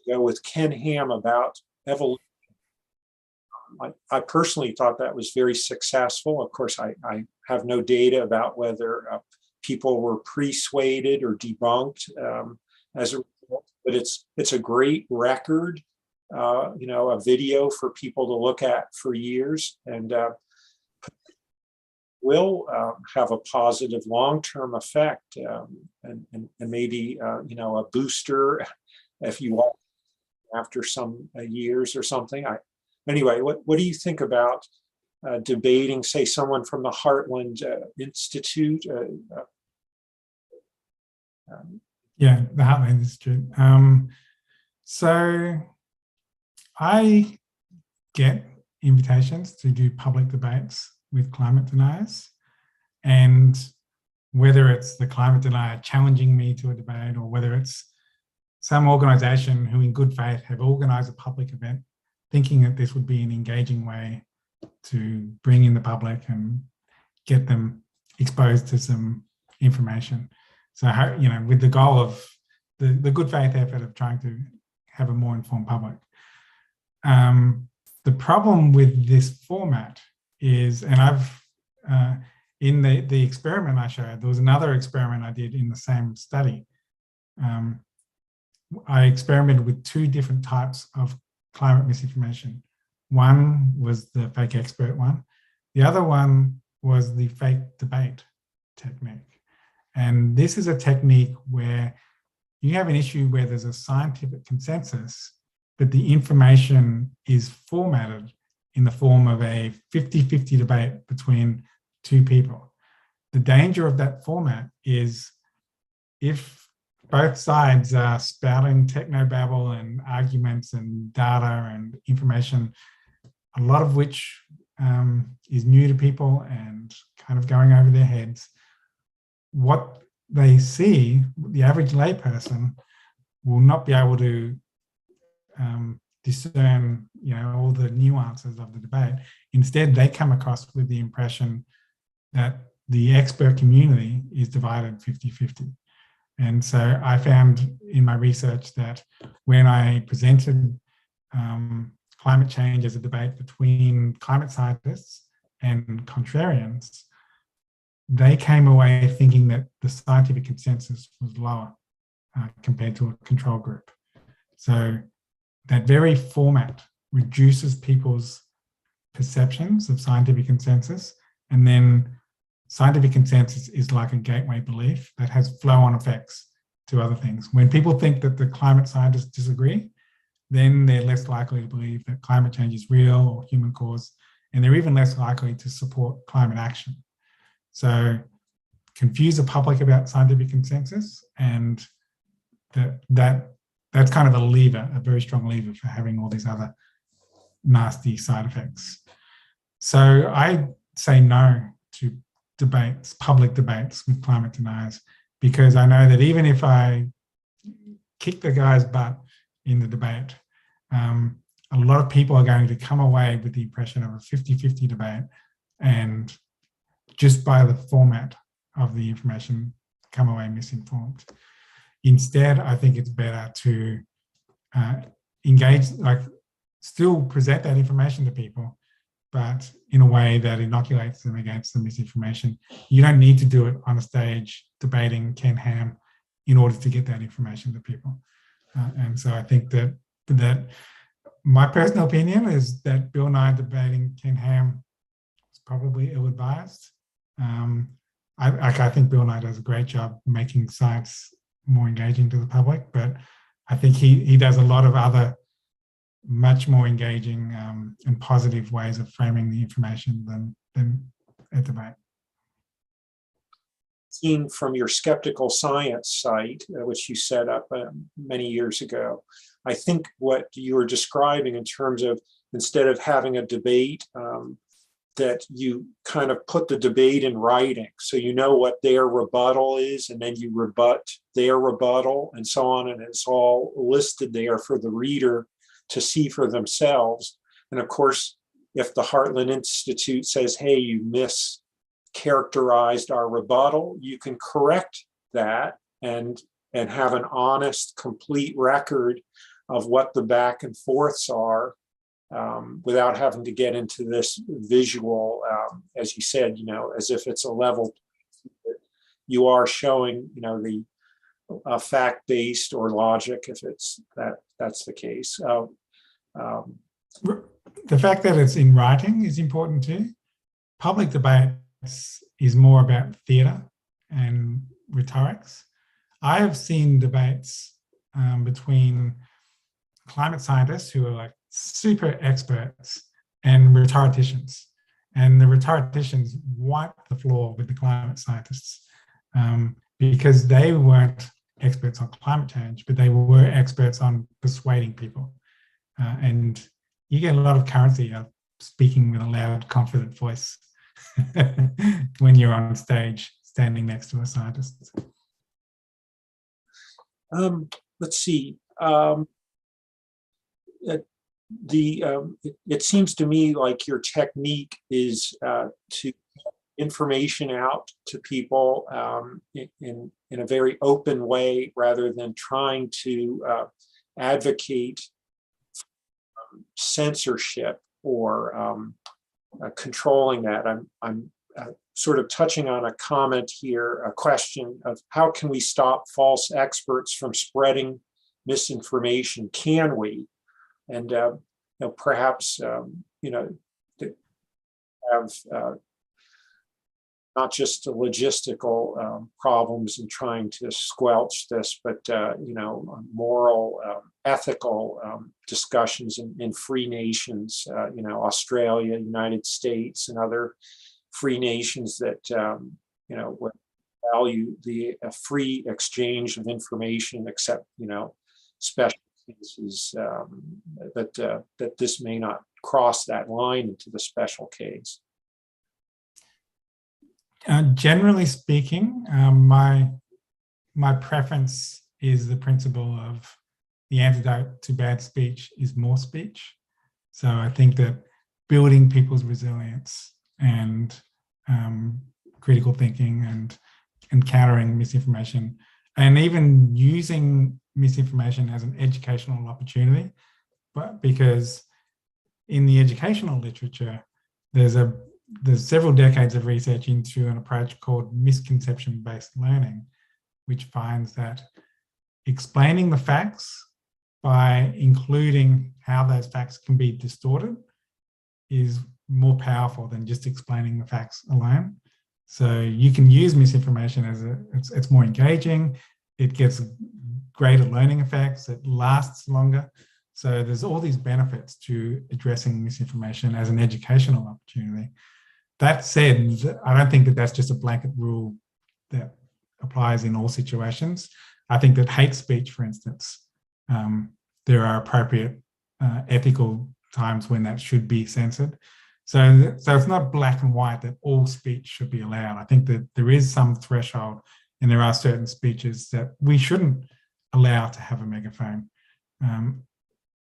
B: with Ken Ham about evolution. I personally thought that was very successful. Of course, I have no data about whether people were persuaded or debunked as a result, but it's a great record, a video for people to look at for years, and will have a positive long-term effect, and maybe a booster if you want after some years or something. Anyway, what do you think about debating, say, someone from the Heartland Institute?
C: Yeah, the Heartland Institute. So I get invitations to do public debates with climate deniers, and whether it's the climate denier challenging me to a debate, or whether it's some organization who in good faith have organized a public event thinking that this would be an engaging way to bring in the public and get them exposed to some information. So, with the goal of the good faith effort of trying to have a more informed public. The problem with this format is, and I've, in the experiment I showed, there was another experiment I did in the same study. I experimented with two different types of climate misinformation. One was the fake expert one. The other one was the fake debate technique. And this is a technique where you have an issue where there's a scientific consensus, but the information is formatted in the form of a 50-50 debate between two people. The danger of that format is if both sides are spouting technobabble and arguments and data and information, a lot of which is new to people and kind of going over their heads, what they see, the average layperson will not be able to discern, all the nuances of the debate. Instead, they come across with the impression that the expert community is divided 50-50. And so I found in my research that when I presented climate change as a debate between climate scientists and contrarians, they came away thinking that the scientific consensus was lower compared to a control group. So that very format reduces people's perceptions of scientific consensus, and then scientific consensus is like a gateway belief that has flow-on effects to other things. When people think that the climate scientists disagree, then they're less likely to believe that climate change is real or human caused, and they're even less likely to support climate action. So confuse the public about scientific consensus, and that's kind of a lever, a very strong lever for having all these other nasty side effects. So I say no to debates, public debates with climate deniers, because I know that even if I kick the guy's butt in the debate, a lot of people are going to come away with the impression of a 50-50 debate, and just by the format of the information, come away misinformed. Instead, I think it's better to engage, like still present that information to people, but in a way that inoculates them against the misinformation. You don't need to do it on a stage debating Ken Ham in order to get that information to people. And so I think that my personal opinion is that Bill Nye debating Ken Ham is probably ill-advised. I think Bill Nye does a great job making science more engaging to the public, but I think he does a lot of other much more engaging and positive ways of framing the information than a debate.
B: Seen from your Skeptical Science site, which you set up many years ago, I think what you were describing in terms of instead of having a debate, that you kind of put the debate in writing, so you know what their rebuttal is, and then you rebut their rebuttal, and so on, and it's all listed there for the reader to see for themselves. And of course, if the Heartland Institute says, hey, you mischaracterized our rebuttal, you can correct that and have an honest, complete record of what the back and forths are, without having to get into this visual, as you said, as if it's a level. You are showing, the fact-based or logic, if it's that's the case.
C: The fact that it's in writing is important too. Public debates is more about theatre and rhetorics. I have seen debates between climate scientists who are like super experts and rhetoricians, and the rhetoricians wipe the floor with the climate scientists because they weren't experts on climate change, but they were experts on persuading people. And you get a lot of currency of speaking with a loud, confident voice when you're on stage standing next to a scientist.
B: Let's see. It seems to me like your technique is to get information out to people in a very open way, rather than trying to advocate censorship or controlling that. I'm sort of touching on a comment here, a question of how can we stop false experts from spreading misinformation? Can we? And perhaps have not just the logistical problems in trying to squelch this, but moral, ethical discussions in free nations, Australia, United States, and other free nations that would value the free exchange of information, except special cases that this may not cross that line into the special case.
C: Generally speaking, my preference is the principle of the antidote to bad speech is more speech. So I think that building people's resilience and critical thinking and countering misinformation, and even using misinformation as an educational opportunity, but because in the educational literature, there's several decades of research into an approach called misconception-based learning, which finds that explaining the facts by including how those facts can be distorted is more powerful than just explaining the facts alone. So you can use misinformation as it's more engaging, it gets greater learning effects, it lasts longer. So there's all these benefits to addressing misinformation as an educational opportunity. That said, I don't think that that's just a blanket rule that applies in all situations. I think that hate speech, for instance, there are appropriate ethical times when that should be censored. So it's not black and white that all speech should be allowed. I think that there is some threshold, and there are certain speeches that we shouldn't allow to have a megaphone.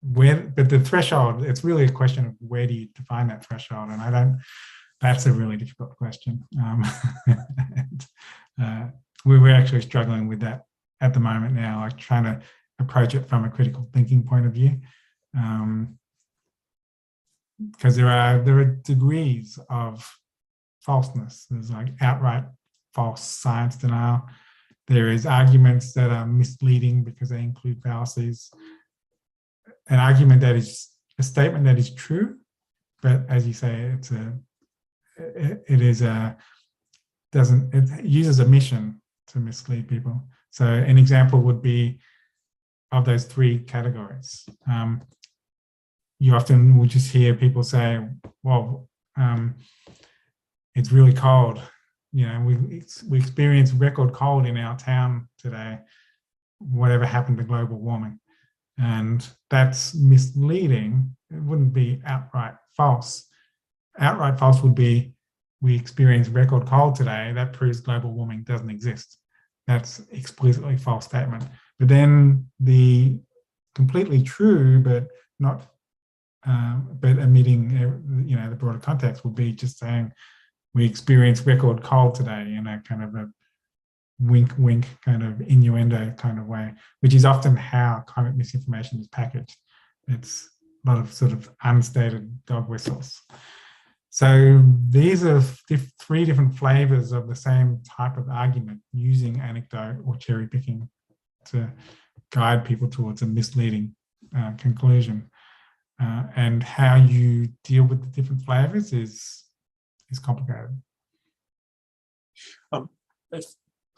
C: But the threshold, it's really a question of where do you define that threshold? And that's a really difficult question. We're actually struggling with that at the moment now, like trying to approach it from a critical thinking point of view. Because there are degrees of falseness. There's like outright false science denial. There is arguments that are misleading because they include fallacies. An argument that is a statement that is true, but as you say, it uses omission to mislead people. So an example would be of those three categories. You often will just hear people say, well, it's really cold. You know, we experienced record cold in our town today. Whatever happened to global warming? And that's misleading. It wouldn't be outright false. Outright false would be, we experienced record cold today. That proves global warming doesn't exist. That's explicitly false statement. But then the completely true, but not but omitting, the broader context would be just saying we experienced record cold today in a kind of a wink, kind of innuendo kind of way, which is often how climate misinformation is packaged. It's a lot of sort of unstated dog whistles. So these are three different flavors of the same type of argument, using anecdote or cherry picking to guide people towards a misleading conclusion. And how you deal with the different flavors is complicated.
B: If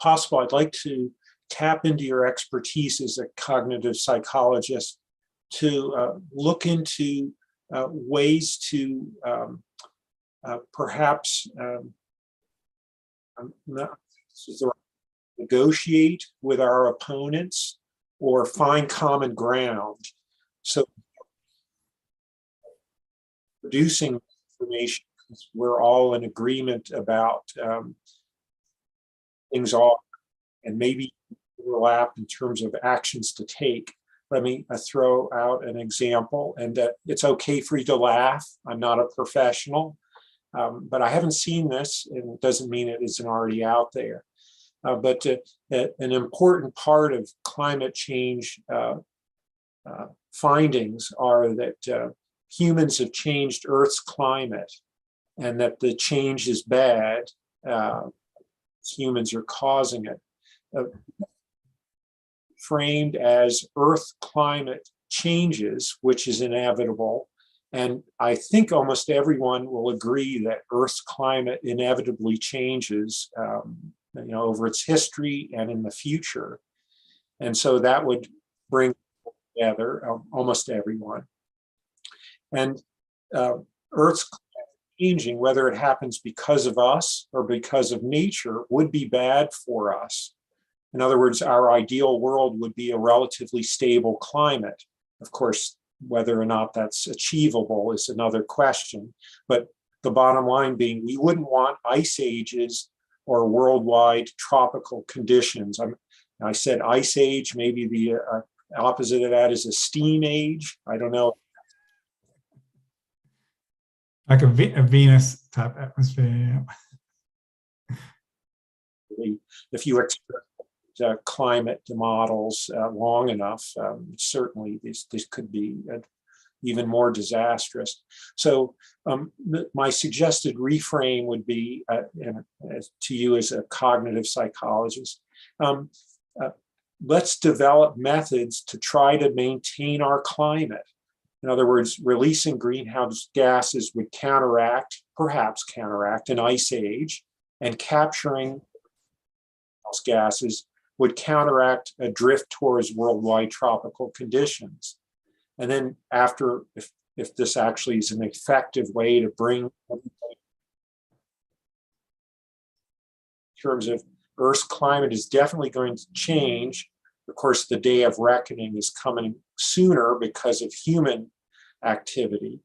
B: possible, I'd like to tap into your expertise as a cognitive psychologist to look into ways to perhaps negotiate with our opponents or find common ground. So producing information, we're all in agreement about things are, and maybe overlap in terms of actions to take. Let me throw out an example, and it's okay for you to laugh. I'm not a professional, but I haven't seen this, and it doesn't mean it isn't already out there. But an important part of climate change findings are that humans have changed Earth's climate, and that the change is bad. Humans are causing it. Framed as Earth climate changes, which is inevitable. And I think almost everyone will agree that Earth's climate inevitably changes, over its history and in the future. And so that would bring together almost everyone. And Earth's changing, whether it happens because of us or because of nature, would be bad for us. In other words, our ideal world would be a relatively stable climate. Of course, whether or not that's achievable is another question. But the bottom line being, we wouldn't want ice ages or worldwide tropical conditions. I said ice age, maybe the opposite of that is a steam age. I don't know.
C: Like a Venus type atmosphere.
B: If you expect climate models long enough, certainly this could be even more disastrous. So my suggested reframe would be, to you as a cognitive psychologist, let's develop methods to try to maintain our climate. In other words, releasing greenhouse gases would perhaps counteract an ice age, and capturing greenhouse gases would counteract a drift towards worldwide tropical conditions. And then after, if this actually is an effective way to bring, in terms of Earth's climate is definitely going to change. Of course, the day of reckoning is coming sooner because of human activity.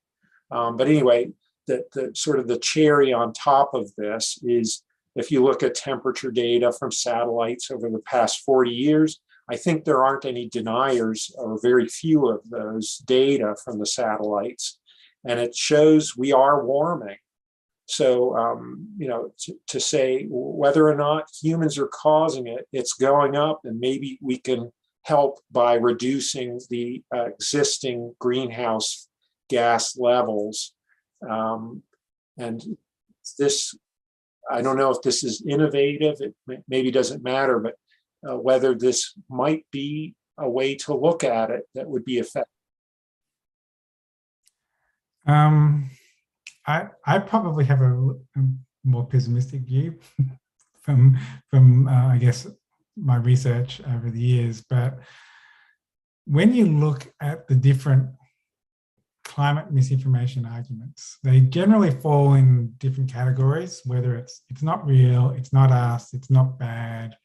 B: But anyway, the sort of the cherry on top of this is, if you look at temperature data from satellites over the past 40 years, I think there aren't any deniers, or very few of those data from the satellites. And it shows we are warming. So, to say whether or not humans are causing it, it's going up, and maybe we can help by reducing the existing greenhouse gas levels. And this, I don't know if this is innovative, it maybe doesn't matter, but whether this might be a way to look at it that would be effective.
C: I probably have a more pessimistic view from I guess my research over the years, but when you look at the different climate misinformation arguments, they generally fall in different categories, whether it's not real, it's not us, it's not bad,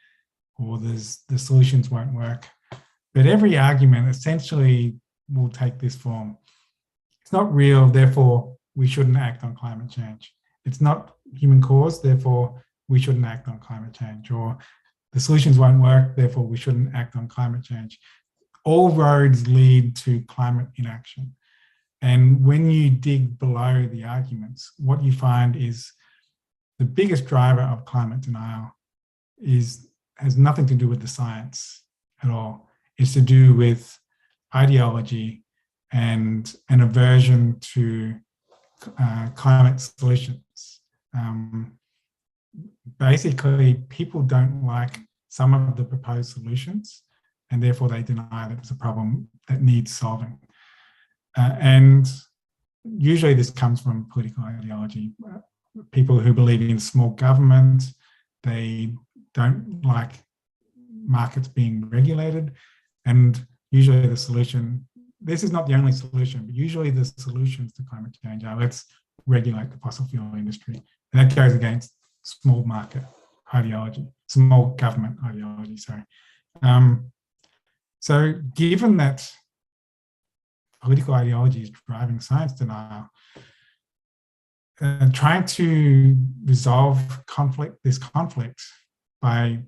C: or the solutions won't work. But every argument essentially will take this form. It's not real, therefore we shouldn't act on climate change. It's not human caused, therefore we shouldn't act on climate change. Or the solutions won't work, therefore we shouldn't act on climate change. All roads lead to climate inaction. And when you dig below the arguments, what you find is the biggest driver of climate denial has nothing to do with the science at all. It's to do with ideology and an aversion to climate solutions. Basically, people don't like some of the proposed solutions, and therefore they deny that it's a problem that needs solving. And usually this comes from political ideology. People who believe in small government, they don't like markets being regulated, and usually the solution, this is not the only solution, but usually the solutions to climate change are let's regulate the fossil fuel industry. And that goes against small market ideology, small government ideology, sorry. So given that political ideology is driving science denial, trying to resolve this conflict by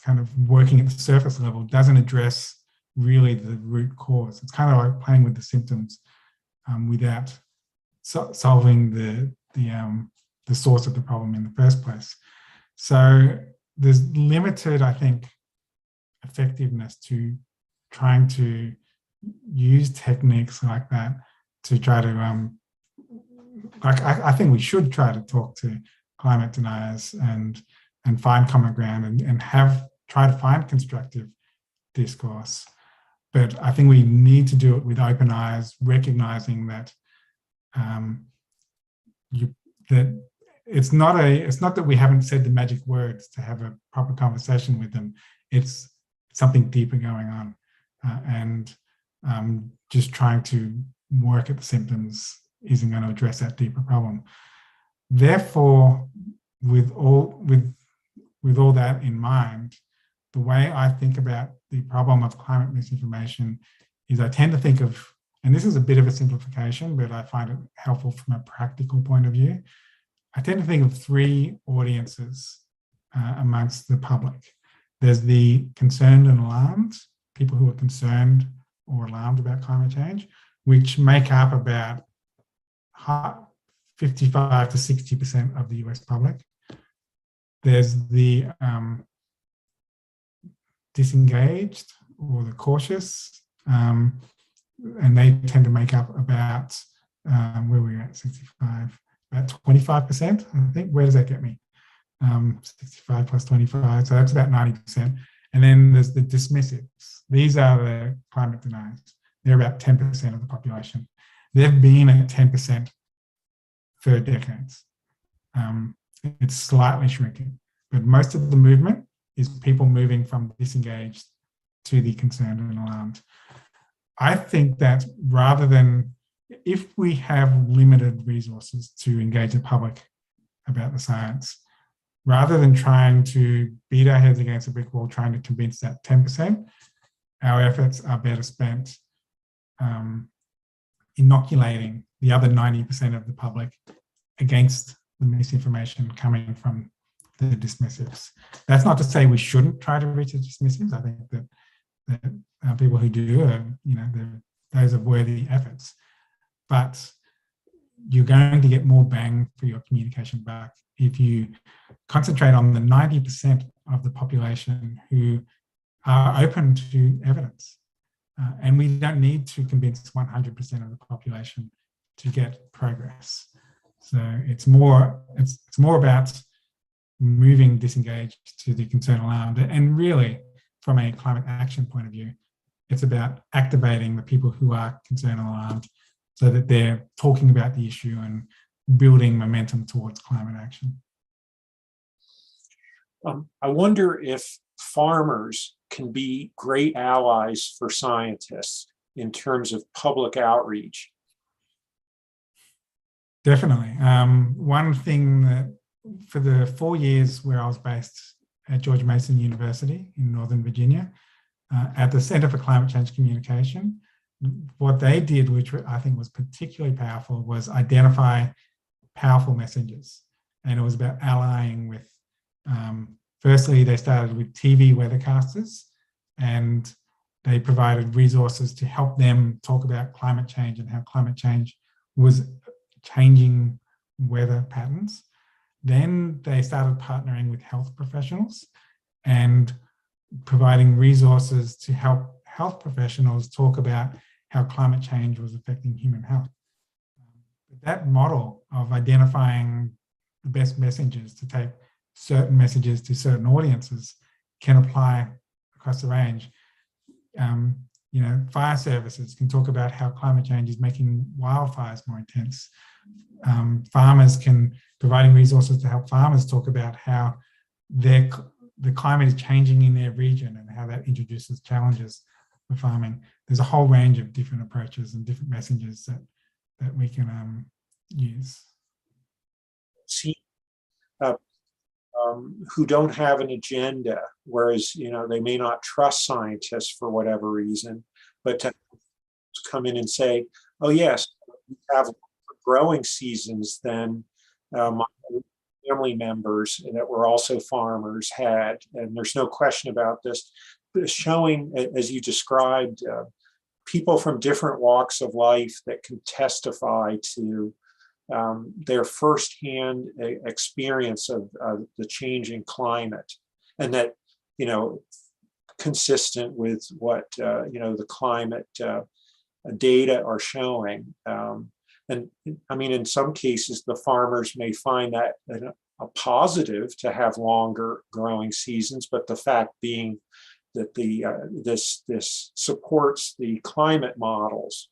C: kind of working at the surface level doesn't address really the root cause. It's kind of like playing with the symptoms without solving the source of the problem in the first place. So there's limited, I think, effectiveness to trying to use techniques like that to try to, I think we should try to talk to climate deniers and find common ground and try to find constructive discourse. But I think we need to do it with open eyes, recognizing that that it's not that we haven't said the magic words to have a proper conversation with them. It's something deeper going on, and just trying to work at the symptoms isn't going to address that deeper problem. Therefore, with all that in mind, the way I think about the problem of climate misinformation is I tend to think of, and this is a bit of a simplification, but I find it helpful from a practical point of view. I tend to think of three audiences amongst the public. There's the concerned and alarmed, people who are concerned or alarmed about climate change, which make up about 55 to 60% of the US public. There's the disengaged or the cautious, and they tend to make up about, where were we at, 65, about 25%, I think. Where does that get me? 65 plus 25, so that's about 90%. And then there's the dismissives. These are the climate deniers. They're about 10% of the population. They've been at 10% for decades. It's slightly shrinking, but most of the movement is people moving from disengaged to the concerned and alarmed. I think that rather than, if we have limited resources to engage the public about the science, rather than trying to beat our heads against a brick wall trying to convince that 10%, our efforts are better spent inoculating the other 90% of the public against the misinformation coming from the dismissives. That's not to say we shouldn't try to reach the dismissives. I think that people who do are, those are worthy efforts. But you're going to get more bang for your communication buck if you concentrate on the 90% of the population who are open to evidence. And we don't need to convince 100% of the population to get progress. So it's more about moving disengaged to the concerned alarmed. And really, from a climate action point of view, it's about activating the people who are concerned and alarmed so that they're talking about the issue and building momentum towards climate action.
B: I wonder if farmers can be great allies for scientists in terms of public outreach.
C: Definitely. One thing that for the 4 years where I was based at George Mason University in Northern Virginia, at the Center for Climate Change Communication, what they did, which I think was particularly powerful, was identify powerful messages. And it was about allying with, firstly, they started with TV weathercasters, and they provided resources to help them talk about climate change and how climate change was changing weather patterns. Then they started partnering with health professionals and providing resources to help health professionals talk about how climate change was affecting human health. That model of identifying the best messages to take certain messages to certain audiences can apply across the range. Fire services can talk about how climate change is making wildfires more intense. Farmers can, providing resources to help farmers talk about how the climate is changing in their region and how that introduces challenges for farming. There's a whole range of different approaches and different messages that we can use.
B: Who don't have an agenda, whereas they may not trust scientists for whatever reason, but to come in and say, "Oh yes, we have growing seasons than my family members that were also farmers had," and there's no question about this. Showing, as you described, people from different walks of life that can testify to their firsthand experience of the changing climate, and that, consistent with what, the climate data are showing. And I mean, in some cases, the farmers may find that a positive to have longer growing seasons, but the fact being that this supports the climate models.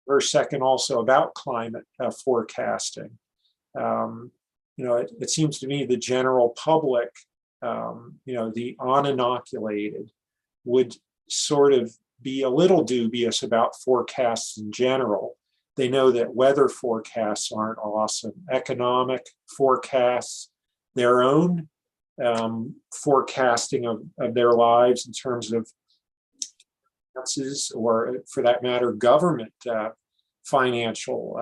B: Or second, also about climate forecasting. It seems to me the general public, the uninoculated, would sort of be a little dubious about forecasts in general. They know that weather forecasts aren't awesome. Economic forecasts, their own forecasting of their lives in terms of finances, or for that matter, government financial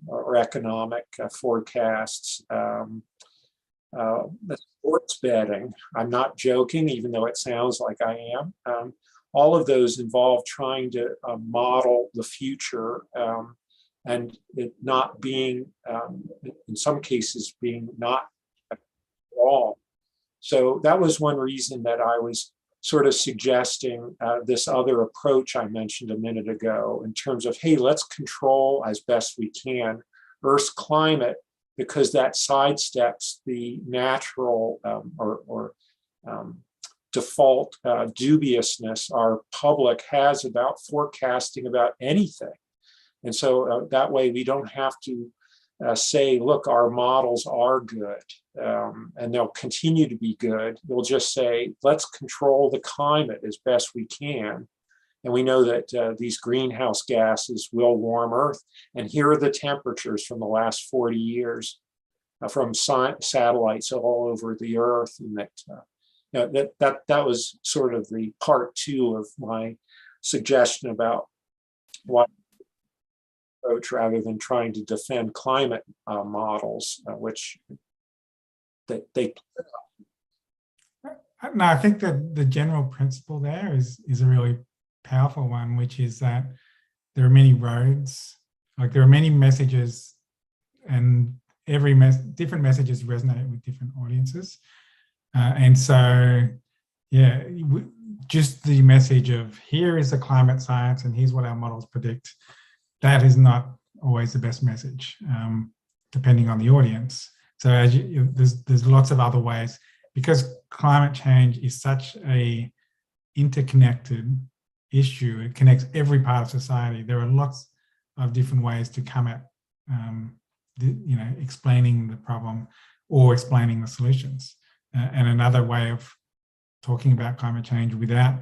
B: or economic forecasts. Sports betting, I'm not joking, even though it sounds like I am. All of those involve trying to model the future, and it not being, in some cases, being not wrong. So that was one reason that I was sort of suggesting this other approach I mentioned a minute ago in terms of, hey, let's control as best we can Earth's climate, because that sidesteps the natural default dubiousness our public has about forecasting about anything. And so that way we don't have to say, look, our models are good and they'll continue to be good. We'll just say, let's control the climate as best we can. And we know that these greenhouse gases will warm Earth. And here are the temperatures from the last 40 years from satellites all over the Earth. And that was sort of the part two of my suggestion about why approach rather than trying to defend climate models, which they.
C: No, I think that the general principle there is a really powerful one, which is that there are many roads, like there are many messages, and every different messages resonate with different audiences. And so, yeah, just the message of here is the climate science and here's what our models predict, that is not always the best message, depending on the audience. So as there's lots of other ways, because climate change is such a interconnected issue. It connects every part of society. There are lots of different ways to come at, explaining the problem or explaining the solutions. And another way of talking about climate change without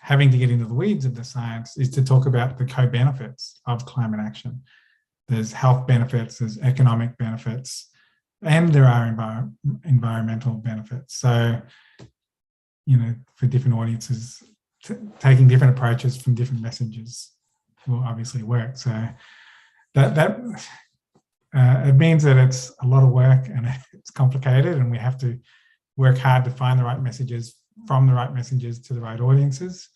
C: having to get into the weeds of the science is to talk about the co-benefits of climate action. There's health benefits, there's economic benefits, and there are environmental benefits. So, for different audiences, taking different approaches from different messages will obviously work. So that it means that it's a lot of work and it's complicated, and we have to work hard to find the right messages from the right messages to the right audiences.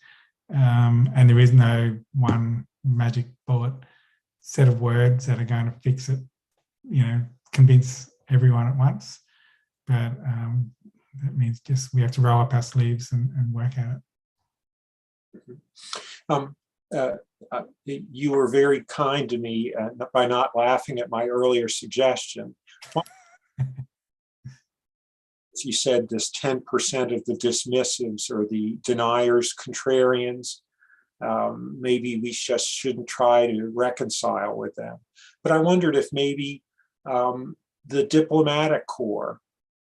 C: And there is no one magic bullet set of words that are going to fix it, convince everyone at once. But that means just we have to roll up our sleeves and work at it.
B: You were very kind to me by not laughing at my earlier suggestion. You said this 10% of the dismissives or the deniers, contrarians, maybe we just shouldn't try to reconcile with them. But I wondered if maybe the diplomatic corps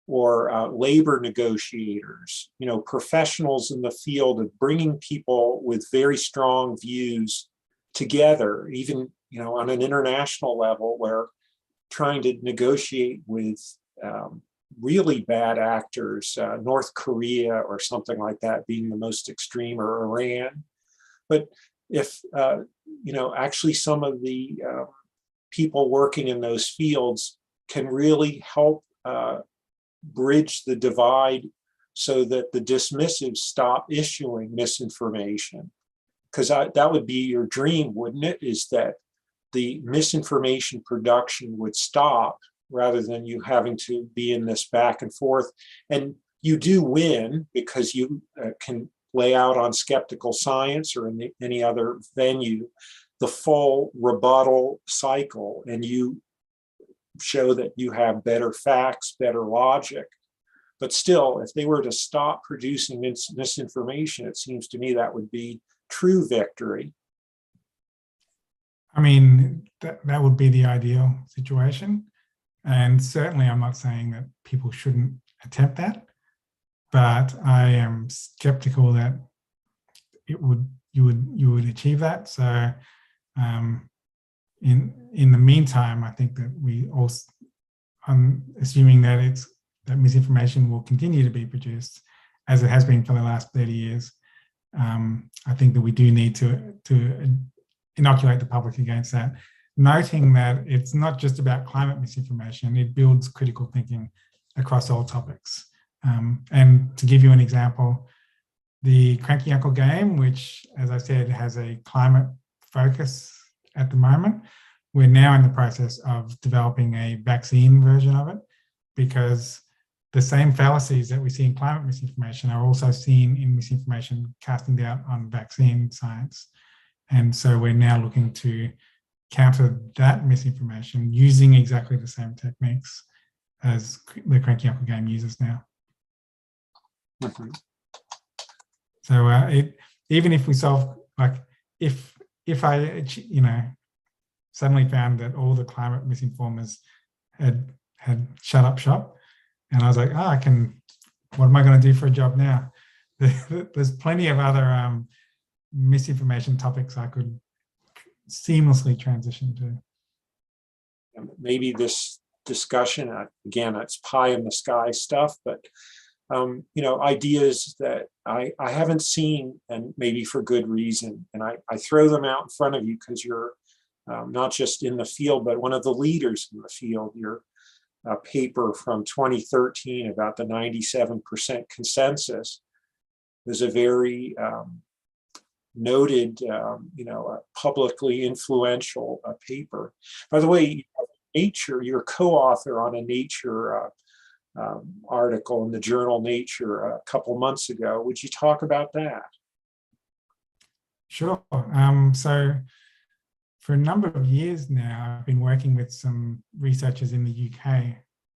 B: or labor negotiators, professionals in the field of bringing people with very strong views together, even, on an international level, where trying to negotiate with really bad actors, North Korea or something like that being the most extreme, or Iran. But if, actually some of the people working in those fields can really help bridge the divide so that the dismissives stop issuing misinformation. Because that would be your dream, wouldn't it? Is that the misinformation production would stop rather than you having to be in this back and forth. And you do win because you can lay out on Skeptical Science or in any other venue the full rebuttal cycle, and you show that you have better facts, better logic. But still, if they were to stop producing misinformation, it seems to me that would be true victory.
C: I mean, that would be the ideal situation. And certainly I'm not saying that people shouldn't attempt that, but I am skeptical that you would achieve that. So in the meantime, I think that we also, I'm assuming that that misinformation will continue to be produced as it has been for the last 30 years. I think that we do need to inoculate the public against that, noting that it's not just about climate misinformation, it builds critical thinking across all topics. And to give you an example, the Cranky Uncle game, which, as I said, has a climate focus at the moment, we're now in the process of developing a vaccine version of it, because the same fallacies that we see in climate misinformation are also seen in misinformation casting doubt on vaccine science. And so we're now looking to counter that misinformation using exactly the same techniques as the Cranky Uncle game uses now.
B: Mhm.
C: So even if we solve, like, if I, suddenly found that all the climate misinformers had shut up shop, and I was like, what am I going to do for a job now? There's plenty of other misinformation topics I could seamlessly transition to.
B: Maybe this discussion, again, it's pie in the sky stuff, but ideas that I haven't seen, and maybe for good reason. And I throw them out in front of you because you're not just in the field, but one of the leaders in the field. Your paper from 2013 about the 97% consensus was a very noted, publicly influential paper. By the way, Nature, you're co-author on a Nature article in the journal Nature a couple months ago. Would you talk about that?
C: Sure. So for a number of years now, I've been working with some researchers in the UK,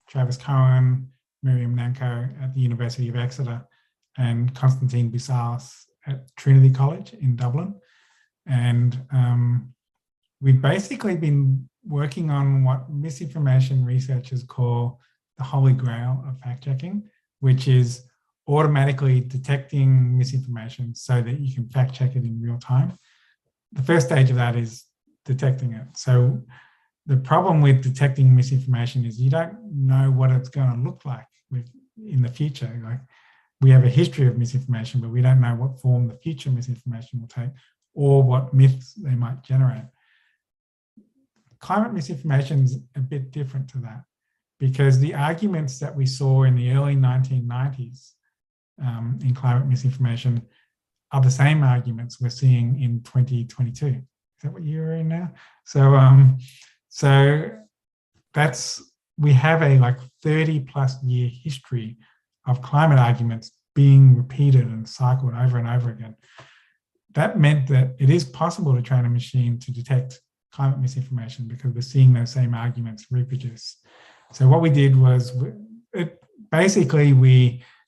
C: Travis Cohen, Miriam Nanko at the University of Exeter, and Constantine Boussalis at Trinity College in Dublin. And we've basically been working on what misinformation researchers call the holy grail of fact-checking, which is automatically detecting misinformation so that you can fact-check it in real time. The first stage of that is detecting it. So the problem with detecting misinformation is you don't know what it's going to look like in the future. Like, we have a history of misinformation, but we don't know what form the future misinformation will take or what myths they might generate. Climate misinformation is a bit different to that, because the arguments that we saw in the early 1990s in climate misinformation are the same arguments we're seeing in 2022. Is that what year we're in now? So we have a 30+ year history of climate arguments being repeated and cycled over and over again. That meant that it is possible to train a machine to detect climate misinformation because we're seeing those same arguments reproduce. So what we did was we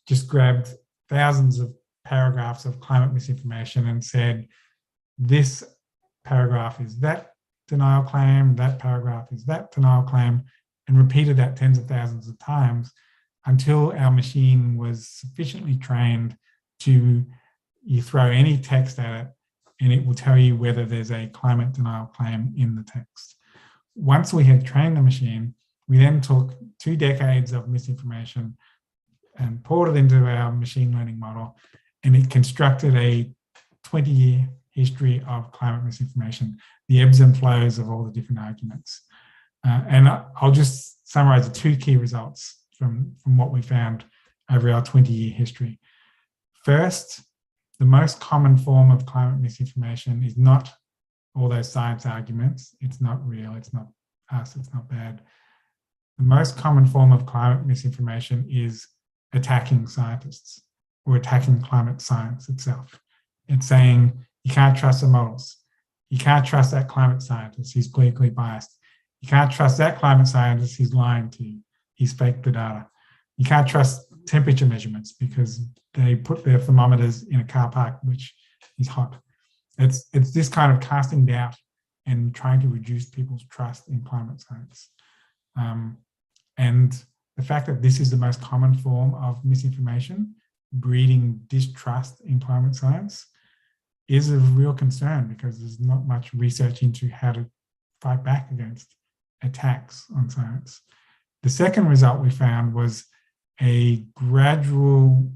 C: just grabbed thousands of paragraphs of climate misinformation and said, this paragraph is that denial claim, that paragraph is that denial claim, and repeated that tens of thousands of times until our machine was sufficiently trained to, you throw any text at it and it will tell you whether there's a climate denial claim in the text. Once we had trained the machine, we then took 2 decades of misinformation and poured it into our machine learning model, and it constructed a 20-year history of climate misinformation, the ebbs and flows of all the different arguments. And I'll just summarize the 2 key results from what we found over our 20-year history. First, the most common form of climate misinformation is not all those science arguments. It's not real, it's not us, it's not bad. The most common form of climate misinformation is attacking scientists or attacking climate science itself. It's saying you can't trust the models. You can't trust that climate scientist, he's politically biased. You can't trust that climate scientist, he's lying to you. He's faked the data. You can't trust temperature measurements because they put their thermometers in a car park, which is hot. It's this kind of casting doubt and trying to reduce people's trust in climate science. And the fact that this is the most common form of misinformation, breeding distrust in climate science, is a real concern because there's not much research into how to fight back against attacks on science. The second result we found was a gradual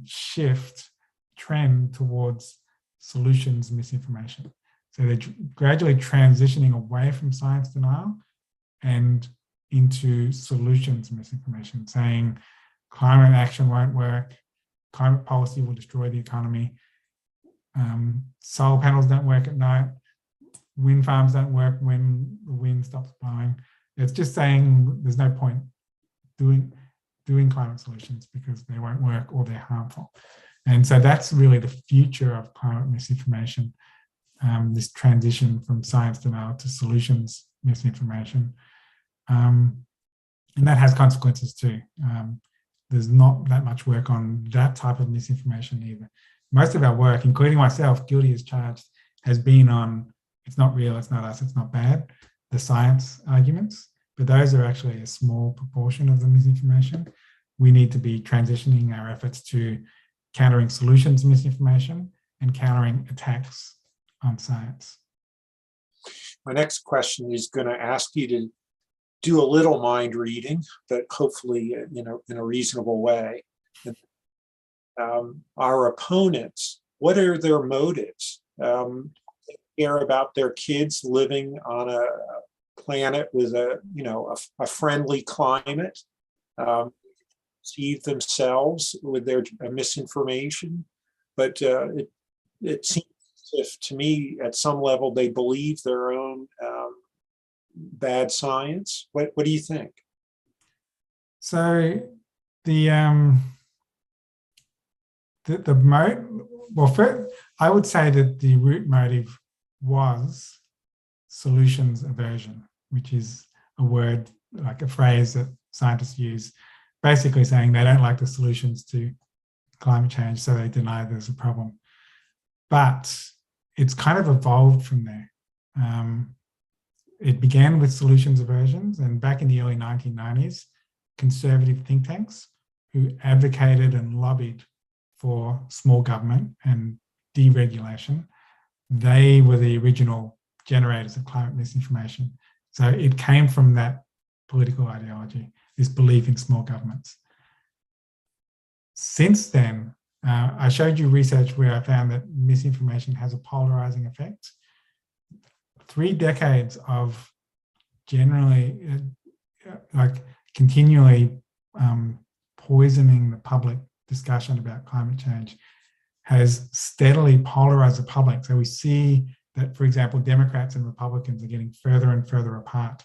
C: trend towards solutions misinformation. So they're gradually transitioning away from science denial and into solutions misinformation, saying climate action won't work, climate policy will destroy the economy, solar panels don't work at night, wind farms don't work when the wind stops blowing. It's just saying there's no point doing climate solutions because they won't work or they're harmful. And so that's really the future of climate misinformation, this transition from science denial to solutions misinformation. And that has consequences too. There's not that much work on that type of misinformation either. Most of our work, including myself, guilty as charged, has been on it's not real, it's not us, it's not bad, the science arguments, but those are actually a small proportion of the misinformation. We need to be transitioning our efforts to countering solutions misinformation and countering attacks on science.
B: My next question is going to ask you to do a little mind reading, but hopefully, in a reasonable way. Our opponents, what are their motives? They care about their kids living on a planet with a friendly climate, deceive themselves with their misinformation, but it seems as if, to me, at some level, they believe their own bad science. What do you think?
C: So first, I would say that the root motive was solutions aversion, which is a word, like a phrase that scientists use, basically saying they don't like the solutions to climate change, so they deny there's a problem. But it's kind of evolved from there. It began with solutions aversions, and back in the early 1990s, conservative think tanks who advocated and lobbied for small government and deregulation, they were the original generators of climate misinformation. So it came from that political ideology, this belief in small governments. Since then, I showed you research where I found that misinformation has a polarizing effect. 3 decades of generally, continually poisoning the public discussion about climate change has steadily polarized the public. So we see that, for example, Democrats and Republicans are getting further and further apart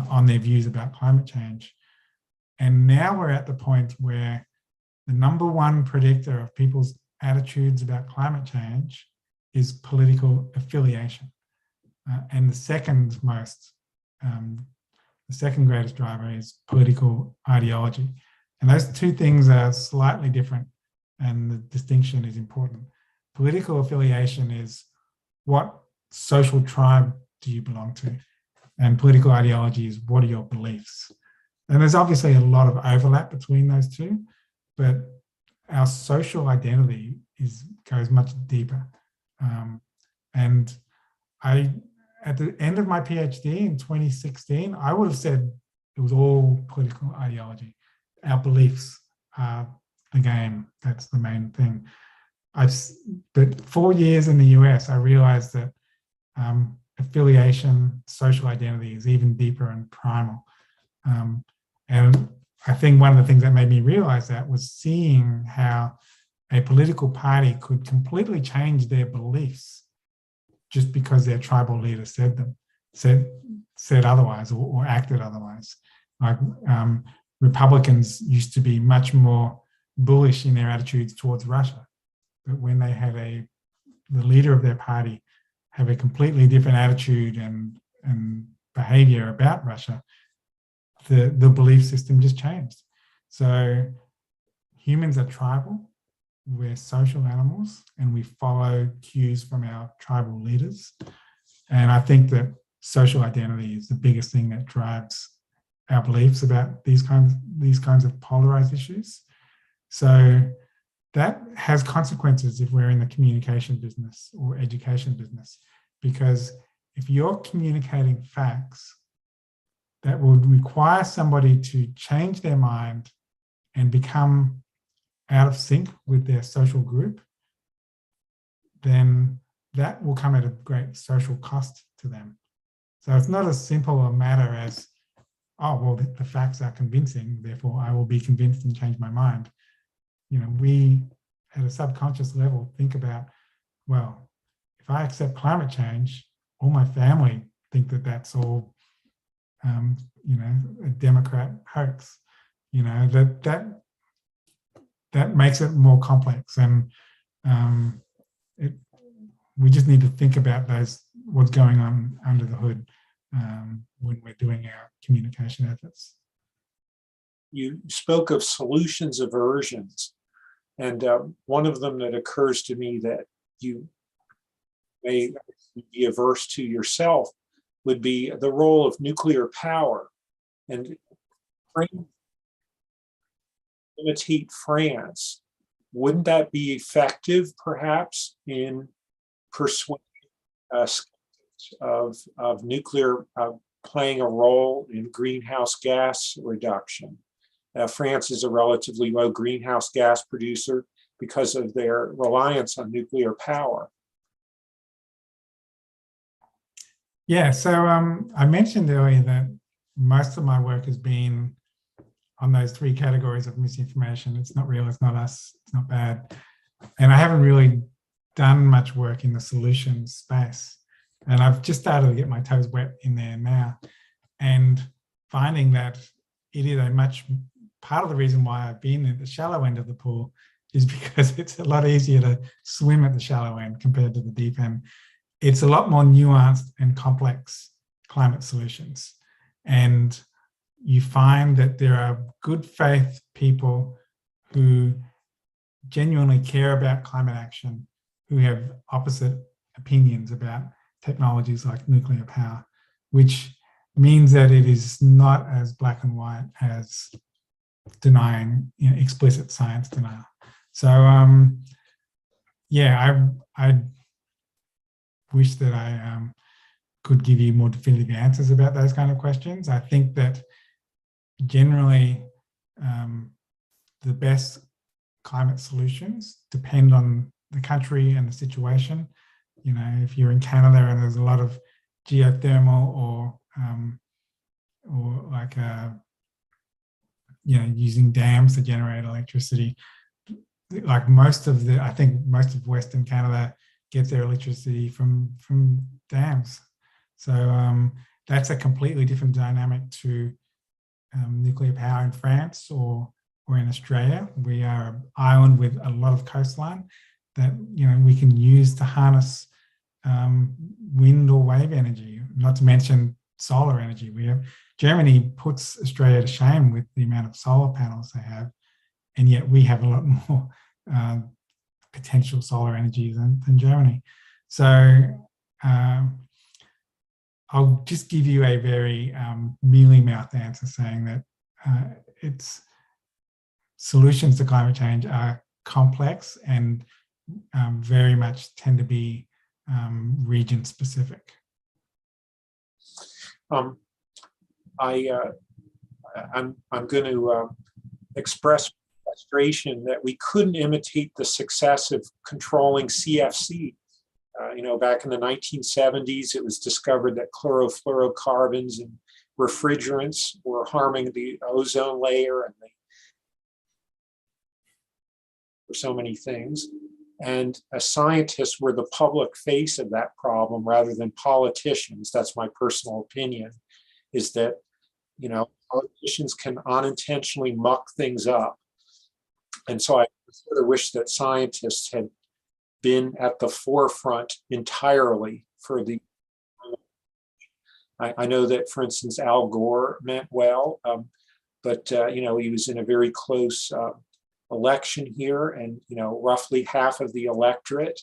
C: on their views about climate change. And now we're at the point where the number one predictor of people's attitudes about climate change is political affiliation. And the second greatest driver is political ideology. And those two things are slightly different, and the distinction is important. Political affiliation is what social tribe do you belong to? And political ideology is what are your beliefs? And there's obviously a lot of overlap between those two, but our social identity goes much deeper. And at the end of my PhD in 2016, I would have said it was all political ideology. Our beliefs are the game. That's the main thing. But 4 years in the US, I realized that affiliation, social identity is even deeper and primal. And I think one of the things that made me realize that was seeing how a political party could completely change their beliefs just because their tribal leader said otherwise or acted otherwise. Like Republicans used to be much more bullish in their attitudes towards Russia, but when they had the leader of their party have a completely different attitude and behavior about Russia, the belief system just changed. So humans are tribal, we're social animals, and we follow cues from our tribal leaders. And I think that social identity is the biggest thing that drives our beliefs about these kinds of polarized issues. So that has consequences if we're in the communication business or education business, because if you're communicating facts that would require somebody to change their mind and become out of sync with their social group, then that will come at a great social cost to them. So it's not as simple a matter as, oh, well, the facts are convincing, therefore I will be convinced and change my mind. We, at a subconscious level, think about, well, if I accept climate change, all my family think that that's all, a Democrat hoax. that makes it more complex, and we just need to think about what's going on under the hood when we're doing our communication efforts.
B: You spoke of solutions aversions, and one of them that occurs to me that you may be averse to yourself would be the role of nuclear power. And imitate France, wouldn't that be effective, perhaps, in persuading skeptics of nuclear playing a role in greenhouse gas reduction? France is a relatively low greenhouse gas producer because of their reliance on nuclear power.
C: Yeah, so I mentioned earlier that most of my work has been on those three categories of misinformation. It's not real, it's not us, it's not bad. And I haven't really done much work in the solutions space. And I've just started to get my toes wet in there now, and finding that it is part of the reason why I've been at the shallow end of the pool is because it's a lot easier to swim at the shallow end compared to the deep end. It's a lot more nuanced and complex climate solutions. And you find that there are good faith people who genuinely care about climate action, who have opposite opinions about technologies like nuclear power, which means that it is not as black and white as denying explicit science denial. So I wish that I could give you more definitive answers about those kind of questions. I think that generally the best climate solutions depend on the country and the situation. If you're in Canada and there's a lot of geothermal or like using dams to generate electricity, like I think most of Western Canada gets their electricity from dams. So that's a completely different dynamic to nuclear power in France or in Australia. We are an island with a lot of coastline that we can use to harness wind or wave energy, not to mention solar energy. Germany puts Australia to shame with the amount of solar panels they have, and yet we have a lot more potential solar energy than Germany. So I'll just give you a very mealy-mouthed answer saying that solutions to climate change are complex and very much tend to be region-specific.
B: I'm going to express frustration that we couldn't imitate the success of controlling CFC. Back in the 1970s, it was discovered that chlorofluorocarbons and refrigerants were harming the ozone layer and for so many things. And scientists were the public face of that problem rather than politicians. That's my personal opinion, is that, politicians can unintentionally muck things up. And so I sort of wish that scientists had been at the forefront entirely for the. I know that, for instance, Al Gore meant well, but he was in a very close election here, and roughly half of the electorate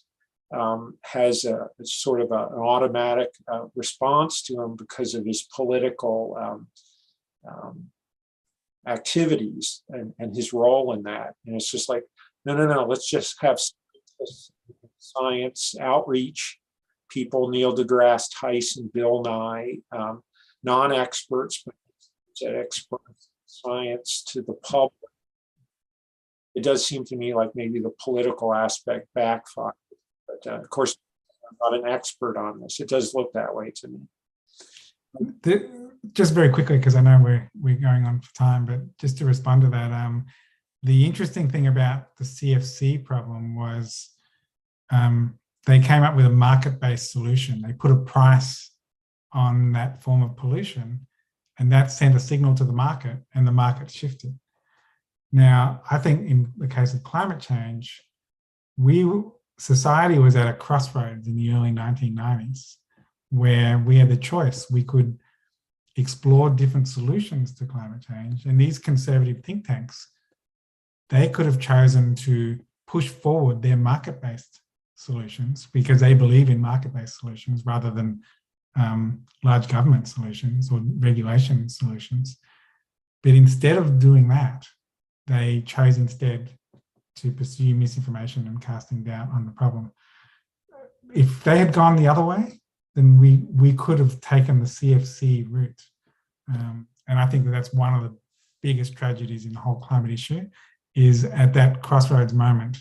B: has a sort of an automatic response to him because of his political activities and his role in that. And it's just like, no, let's just have science outreach people, Neil deGrasse Tyson, Bill Nye, non-experts, but experts in science to the public. It does seem to me like maybe the political aspect backfired. But of course, I'm not an expert on this. It does look that way to me.
C: Just very quickly, because I know we're going on for time, but just to respond to that, the interesting thing about the CFC problem was they came up with a market-based solution. They put a price on that form of pollution, and that sent a signal to the market, and the market shifted. Now, I think in the case of climate change, society was at a crossroads in the early 1990s where we had the choice. We could explore different solutions to climate change. And these conservative think tanks, they could have chosen to push forward their market-based solutions because they believe in market-based solutions rather than large government solutions or regulation solutions. But instead of doing that, they chose instead to pursue misinformation and casting doubt on the problem. If they had gone the other way, then we could have taken the CFC route. And I think that's one of the biggest tragedies in the whole climate issue, is at that crossroads moment,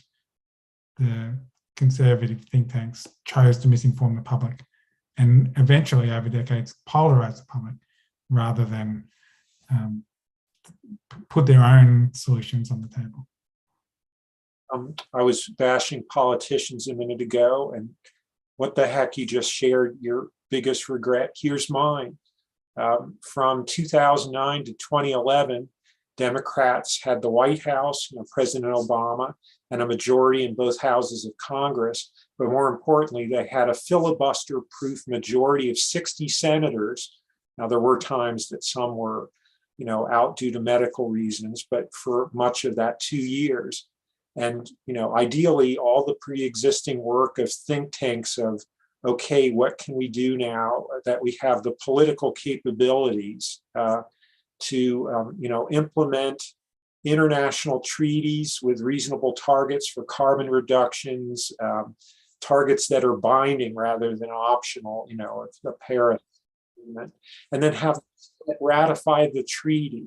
C: the conservative think tanks chose to misinform the public and eventually over decades polarize the public rather than put their own solutions on the table.
B: I was bashing politicians a minute ago, and what the heck, you just shared your biggest regret. Here's mine. From 2009 to 2011, Democrats had the White House, President Obama, and a majority in both houses of Congress. But more importantly, they had a filibuster-proof majority of 60 senators. Now, there were times that some were, out due to medical reasons, but for much of that 2 years. And, ideally, all the pre-existing work of think tanks of, okay, what can we do now that we have the political capabilities to, implement international treaties with reasonable targets for carbon reductions, targets that are binding rather than optional, the Paris Agreement, and then have ratified the treaty.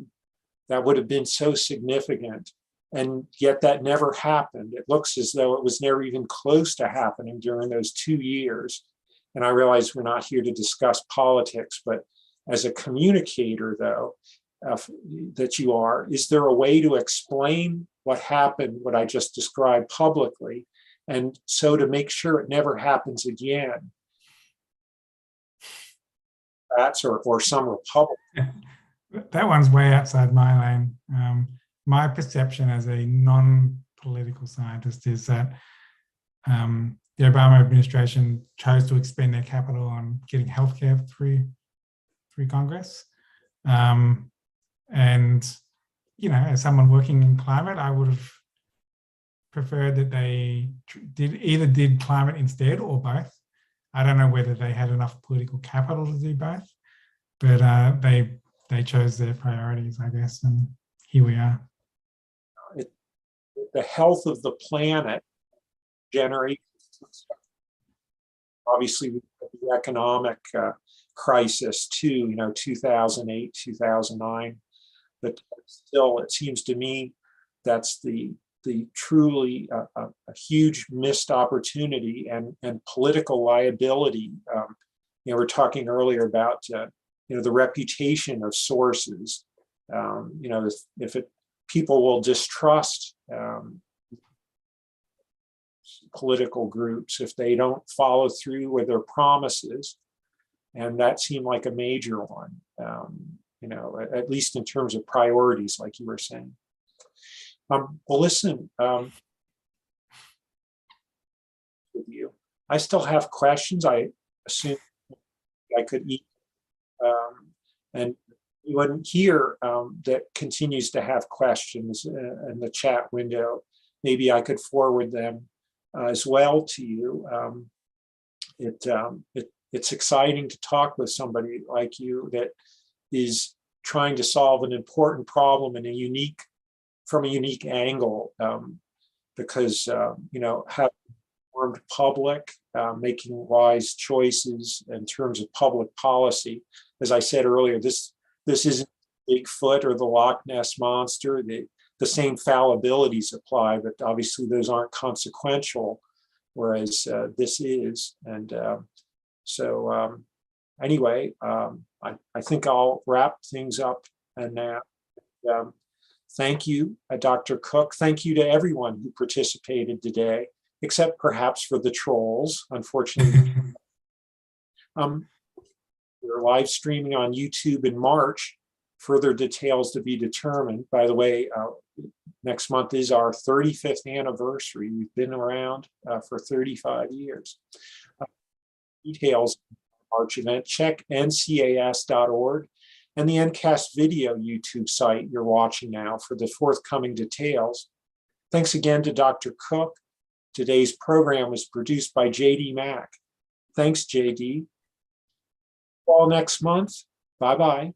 B: That would have been so significant. And yet that never happened. It looks as though it was never even close to happening during those 2 years. And I realize we're not here to discuss politics, but as a communicator, though, that you are, is there a way to explain what happened, what I just described publicly, and so to make sure it never happens again? That's or some Republican.
C: That one's way outside my lane. My perception as a non-political scientist is that the Obama administration chose to expend their capital on getting healthcare through Congress. And, as someone working in climate, I would have preferred that they did climate instead or both. I don't know whether they had enough political capital to do both, but they chose their priorities, I guess, and here we are.
B: The health of the planet generates, obviously, the economic crisis too, 2008, 2009. But still, it seems to me that's the truly a huge missed opportunity and political liability. We're talking earlier about the reputation of sources. If people will distrust political groups if they don't follow through with their promises, and that seemed like a major one. At least in terms of priorities, like you were saying. Well, listen, with you, I still have questions. I assume I could eat, and anyone here that continues to have questions in the chat window, maybe I could forward them as well to you. It's exciting to talk with somebody like you that is trying to solve an important problem from a unique angle, because having informed public, making wise choices in terms of public policy. As I said earlier, this isn't Bigfoot or the Loch Ness Monster. The same fallibilities apply, but obviously those aren't consequential, whereas this is. And anyway, I think I'll wrap things up and now. Thank you, Dr. Cook. Thank you to everyone who participated today, except perhaps for the trolls, unfortunately. We're live streaming on YouTube in March, Further details to be determined. By the way, next month is our 35th anniversary. We've been around for 35 years. Details of March event, check ncas.org and the NCAS video YouTube site you're watching now for the forthcoming details. Thanks again to Dr. Cook. Today's program was produced by JD Mack. Thanks, JD. All next month. Bye-bye.